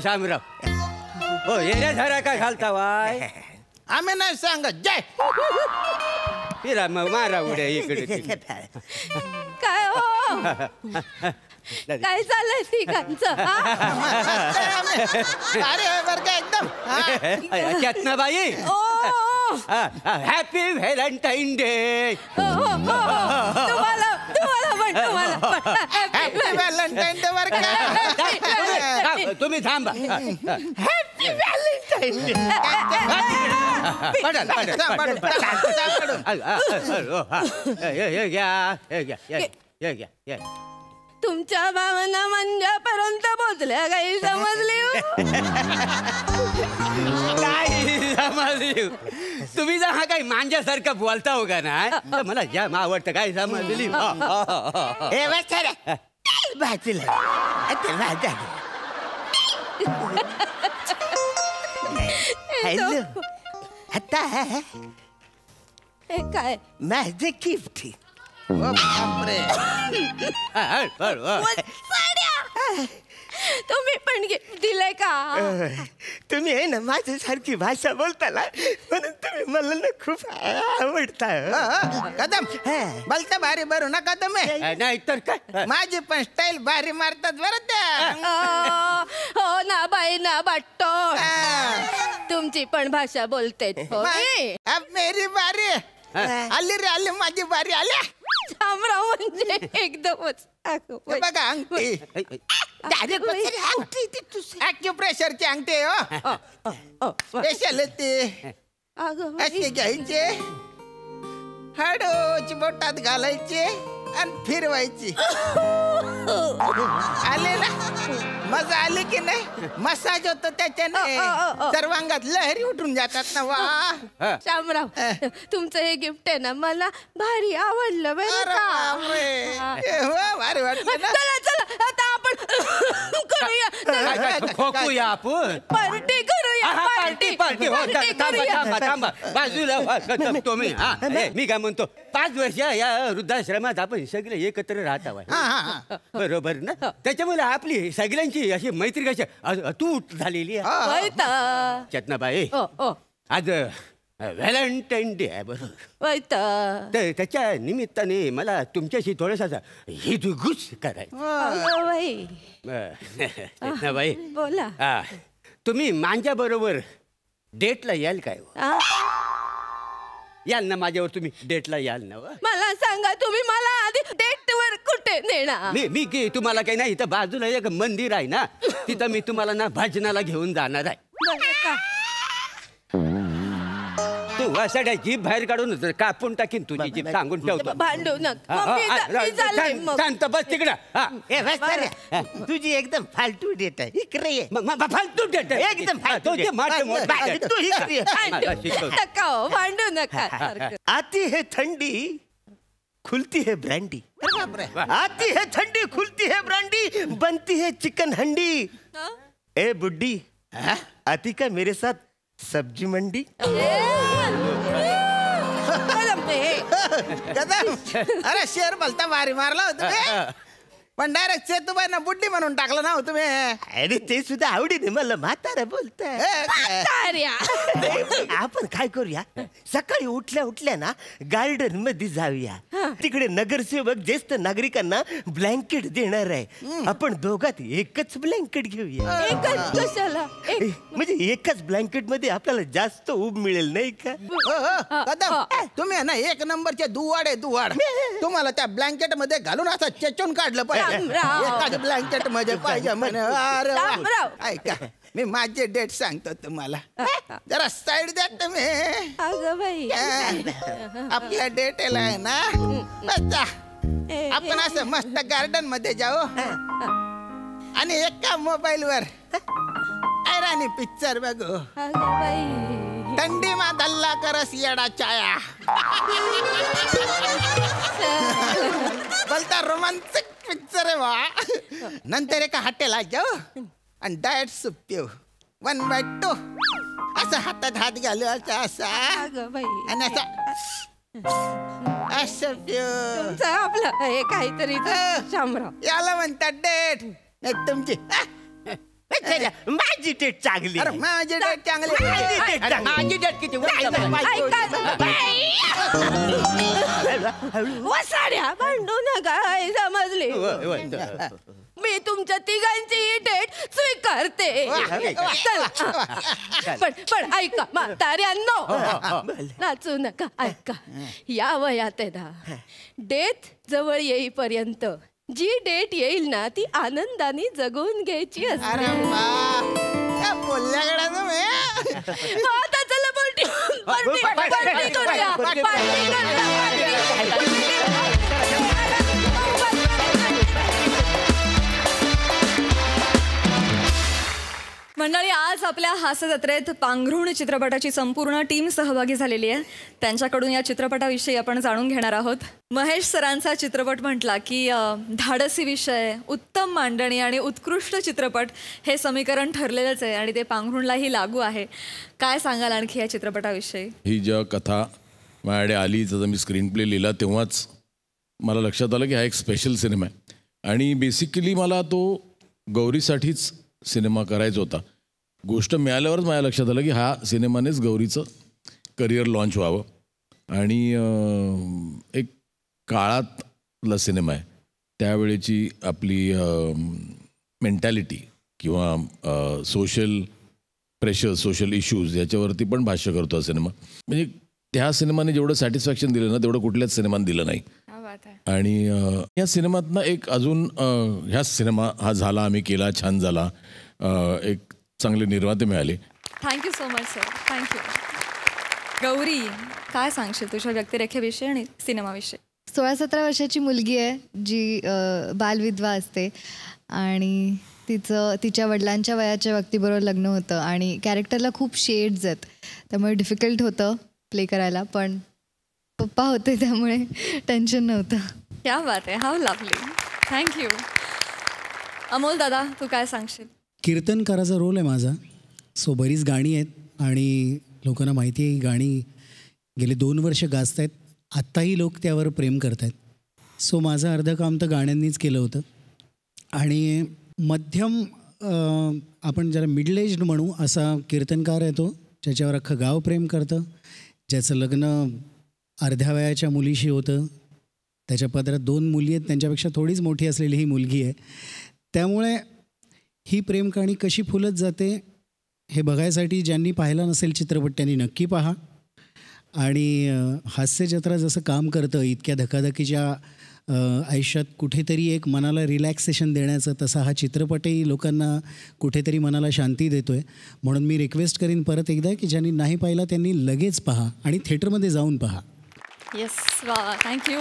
शामराव, येण्या धरा काय घालता वाय? आम्ही नाही सांगत. जय फिरा मग मारा उड्या इकडे. काय हो? काय चाललंय तिघांचं? एकदम बाई. Happy Valentine day. तुम्हाला हॅपी व्हॅलेंटाईन डे. वर तुम्ही थांबा. Happy Valentine day. तुमच्या भावना मंजापर्यंत पोचल्या. काही समजली? काय समजली? तुम्ही जर हा काही मांजासारखं बोलता हो का ना, मला जाम आवडतं. काय समजली? हॅलो, आता काय माझं गिफ्ट. तुम्ही पण दिलंय का? तुम्ही आहे ना माझ्यासारखी भाषा बोलताना, म्हणून तुम्ही मला ना खूप आवडता. कदम बोलता भारी बरू नका तुम्ही. नाही तर काय, माझी पण स्टाईल भारी मारतात बरं त्या. हो ना बाई ना बाट्टो, तुमची पण भाषा बोलते. अब मेरी बारी आली रे, आली माझी बारी. आल्या शामराव म्हणजे एकदमच हे बघा अंगठी ॲक्युप्रेशरची अंगठी हो स्पेशल ते असे घ्यायचे हळूच बोटात घालायचे आणि फिरवायची आले ना मजा आली की नाही मसाज होतो त्याच्याने सर्वांगात लहरी उठून जातात ना वा शामराव तुमचं हे गिफ्ट आहे ना मला भारी आवडलं भारी वाटलं ना चला चला आता आपण करूया खोकूया आपण पार्टी करूया पार्टी पार्टी हो थांबा थांबा बाजूला तुम्ही मी काय म्हणतो 5 वर्ष या वृद्धाश्रमात आपण सगळे एकत्र राहत आहोत बरोबर ना त्याच्यामुळे आपली सगळ्यांची अशी मैत्री कशी अतूट झालेली आहे चेतनाबाई आज व्हॅलेंटाईन डे आहे बरोबर तर त्याच्या निमित्ताने मला तुमच्याशी थोडंसं हितगुज करायचं चेतनाबाई बोला तुम्ही माझ्या बरोबर डेटला याल काय याल ना माझ्यावर तुम्ही डेटला याल ना मला सांगा तुम्ही मला आधी डेटवर कुठे नेणार मी की तुम्हाला काही नाही इथं बाजूला एक मंदिर आहे ना तिथं मी तुम्हाला ना भजनाला घेऊन जाणार आहे तू वासाड्या जीभ बाहेर काढून कापून टाकीन तुझी जीभ सांगून ठेवतो भांडू शांत बस तिकडं तुझी एकदम फालतू डेट आहे इकडे फालतू डेट एकदम भांडू नका आती है ठंडी खुलती है ब्रांडी आती है ठंडी खुलती है ब्रांडी बनती है चिकन हंडी ए बुड्ढी आती का मेरे साथ सब्जी मंडी अरे शेर बोलता भारी मारला होता पण डायरेक्ट सेतुबाई ना बुड्डी म्हणून टाकलं ना तुम्ही अरे ते सुद्धा आवडीने मला म्हातारा बोलताय आपण काय करूया सकाळी उठल्या उठल्या ना गार्डन मध्ये जाऊया तिकडे नगरसेवक ज्येष्ठ नागरिकांना ब्लँकेट देणार आहे आपण दोघात एकच ब्लँकेट घेऊया कशाला म्हणजे एकाच ब्लँकेट मध्ये आपल्याला जास्त ऊब मिळेल नाही का तुम्ही ना 1 नंबरचे दुवाड आहे दुवाड तुम्हाला त्या ब्लँकेट मध्ये घालून असं चेचून काढलं पाहिजे एकाच ब्लँकेट मध्ये पाहिजे म्हणे अरे ऐका मी माझे डेट सांगतो तुम्हाला जरा साईड द्या तुम्ही आपल्या डेटला आहे ना आपण असं मस्त गार्डन मध्ये जाऊ आणि एका मोबाईल वर ऐराणी पिक्चर बघू थंडी मा दल्ला करस येडा चाया बोलता रोमांटिक पिक्चर आहे वा नंतर एका हॉटेलला जाऊ आणि डाएट सूप पिऊ 1 बाय 2 असं हातात हात घालू असा आणि असं पिऊ आपलं हे काहीतरी शामराव याला म्हणतात डेट नाही तुमची माझी डेट चांगली माझी डेट चांगली माझी डेट किती वसाड्या भांडू नका समजले मी तुमच्या तिघांची डेट स्वीकारते पण ऐका म्हाताऱ्यांनो नाचू नका ऐका या वयात आहे ना डेट जवळ येईपर्यंत जी डेट येईल ना ती आनंदाने जगून घ्यायची असते आता चला पार्टी करूया मंडळी आज आपल्या हास्य जत्रेत पांघरुण चित्रपटाची संपूर्ण टीम सहभागी झालेली आहे त्यांच्याकडून या चित्रपटाविषयी आपण जाणून घेणार आहोत महेश सरांचा चित्रपट म्हटला की धाडसी विषय उत्तम मांडणी आणि उत्कृष्ट चित्रपट हे समीकरण ठरलेलंच आहे आणि ते पांघरुणलाही लागू आहे काय सांगाल आणखी या चित्रपटाविषयी ही जेव्हा कथा माझ्याकडे आली जसं मी स्क्रीन प्ले लिहिला तेव्हाच मला लक्षात आलं की हा एक स्पेशल सिनेमा आहे आणि बेसिकली मला तो गौरीसाठीच सिनेमा करायचा होता गोष्ट मिळाल्यावरच माझ्या लक्षात आलं की हा सिनेमानेच गौरीचं करिअर लॉन्च व्हावं आणि एक काळातला सिनेमा आहे त्यावेळेची आपली मेंटॅलिटी किंवा सोशल प्रेशर सोशल इश्यूज याच्यावरती पण भाष्य करतो हा सिनेमा म्हणजे त्या सिनेमाने जेवढं सॅटिस्फॅक्शन दिलं ना तेवढं कुठल्याच सिनेमाने दिलं नाही बात आहे. आणि या सिनेमातनं एक अजून ह्या सिनेमा हा झाला, आम्ही केला, छान झाला, एक चांगले निर्माते मिळाले. Thank you so much sir, thank you. Gauri, काय सांगशील तुझ्या व्यक्तिरेखेविषयी आणि सिनेमाविषयी? 16-17 वर्षाची मुलगी आहे जी बालविधवा असते आणि तिच्या वडिलांच्या वयाच्या व्यक्तीबरोबर लग्न होतं आणि कॅरेक्टरला खूप शेड्स आहेत, त्यामुळे डिफिकल्ट होतं प्ले करायला, पण पप्पा होते त्यामुळे टेन्शन नव्हतं. क्या बात आहे, हाव लवली. थँक्यू. अमोल दादा, तू काय सांगशील? कीर्तनकाराचा रोल आहे माझा. सो बरीच गाणी आहेत आणि लोकांना माहिती आहे ही गाणी गेले 2 वर्ष गाजत आहेत. आत्ताही लोक त्यावर प्रेम करत आहेत. सो माझं अर्धं काम तर गाण्यांनीच केलं होतं आणि मध्यम आपण जरा मिडल एज्ड म्हणू असा कीर्तनकार आहे तो, ज्याच्यावर अख्खं गाव प्रेम करतं, ज्याचं लग्न अर्ध्या वयाच्या मुलीशी होतं, त्याच्या पदरात 2 मुली आहेत, त्यांच्यापेक्षा थोडीच मोठी असलेली ही मुलगी आहे. त्यामुळे ही प्रेम कहाणी कशी फुलत जाते हे बघायसाठी ज्यांनी पाहिला नसेल चित्रपट त्यांनी नक्की पहा. आणि हास्यजत्रा जसं काम करतं इतक्या धकाधकीच्या आयुष्यात कुठेतरी एक मनाला रिलॅक्सेशन देण्याचं, तसा हा चित्रपटही लोकांना कुठेतरी मनाला शांती देतो आहे. म्हणून मी रिक्वेस्ट करीन परत एकदा की ज्यांनी नाही पाहिला त्यांनी लगेच पहा आणि थिएटरमध्ये जाऊन पहा. येस, वा, थँक्यू.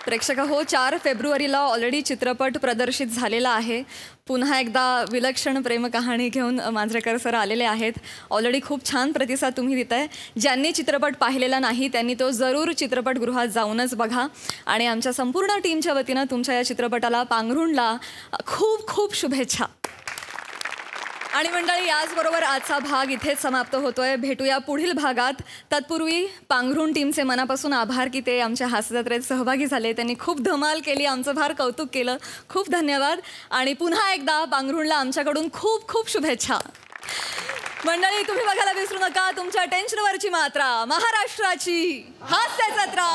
प्रेक्षक हो, 4 फेब्रुवारीला ऑलरेडी चित्रपट प्रदर्शित झालेला आहे. पुन्हा एकदा विलक्षण प्रेमकहाणी घेऊन मांजरेकर सर आलेले आहेत. ऑलरेडी खूप छान प्रतिसाद तुम्ही देताय. ज्यांनी चित्रपट पाहिलेला नाही त्यांनी तो जरूर चित्रपटगृहात जाऊनच बघा. आणि आमच्या संपूर्ण टीमच्या वतीनं तुमच्या या चित्रपटाला, पांघरुणला खूप खूप शुभेच्छा. आणि मंडळी, याचबरोबर आजचा भाग इथेच समाप्त होतोय. भेटूया पुढील भागात. तत्पूर्वी पांघरुण टीमचे मनापासून आभार की ते आमच्या हास्यजत्रेत सहभागी झाले. त्यांनी खूप धमाल केली, आमचं फार कौतुक केलं. खूप धन्यवाद. आणि पुन्हा एकदा पांघरुणला आमच्याकडून खूप खूप शुभेच्छा. मंडळी, तुम्ही बघायला विसरू नका तुमच्या टेन्शनवरची मात्रा, महाराष्ट्राची हास्यजत्रा.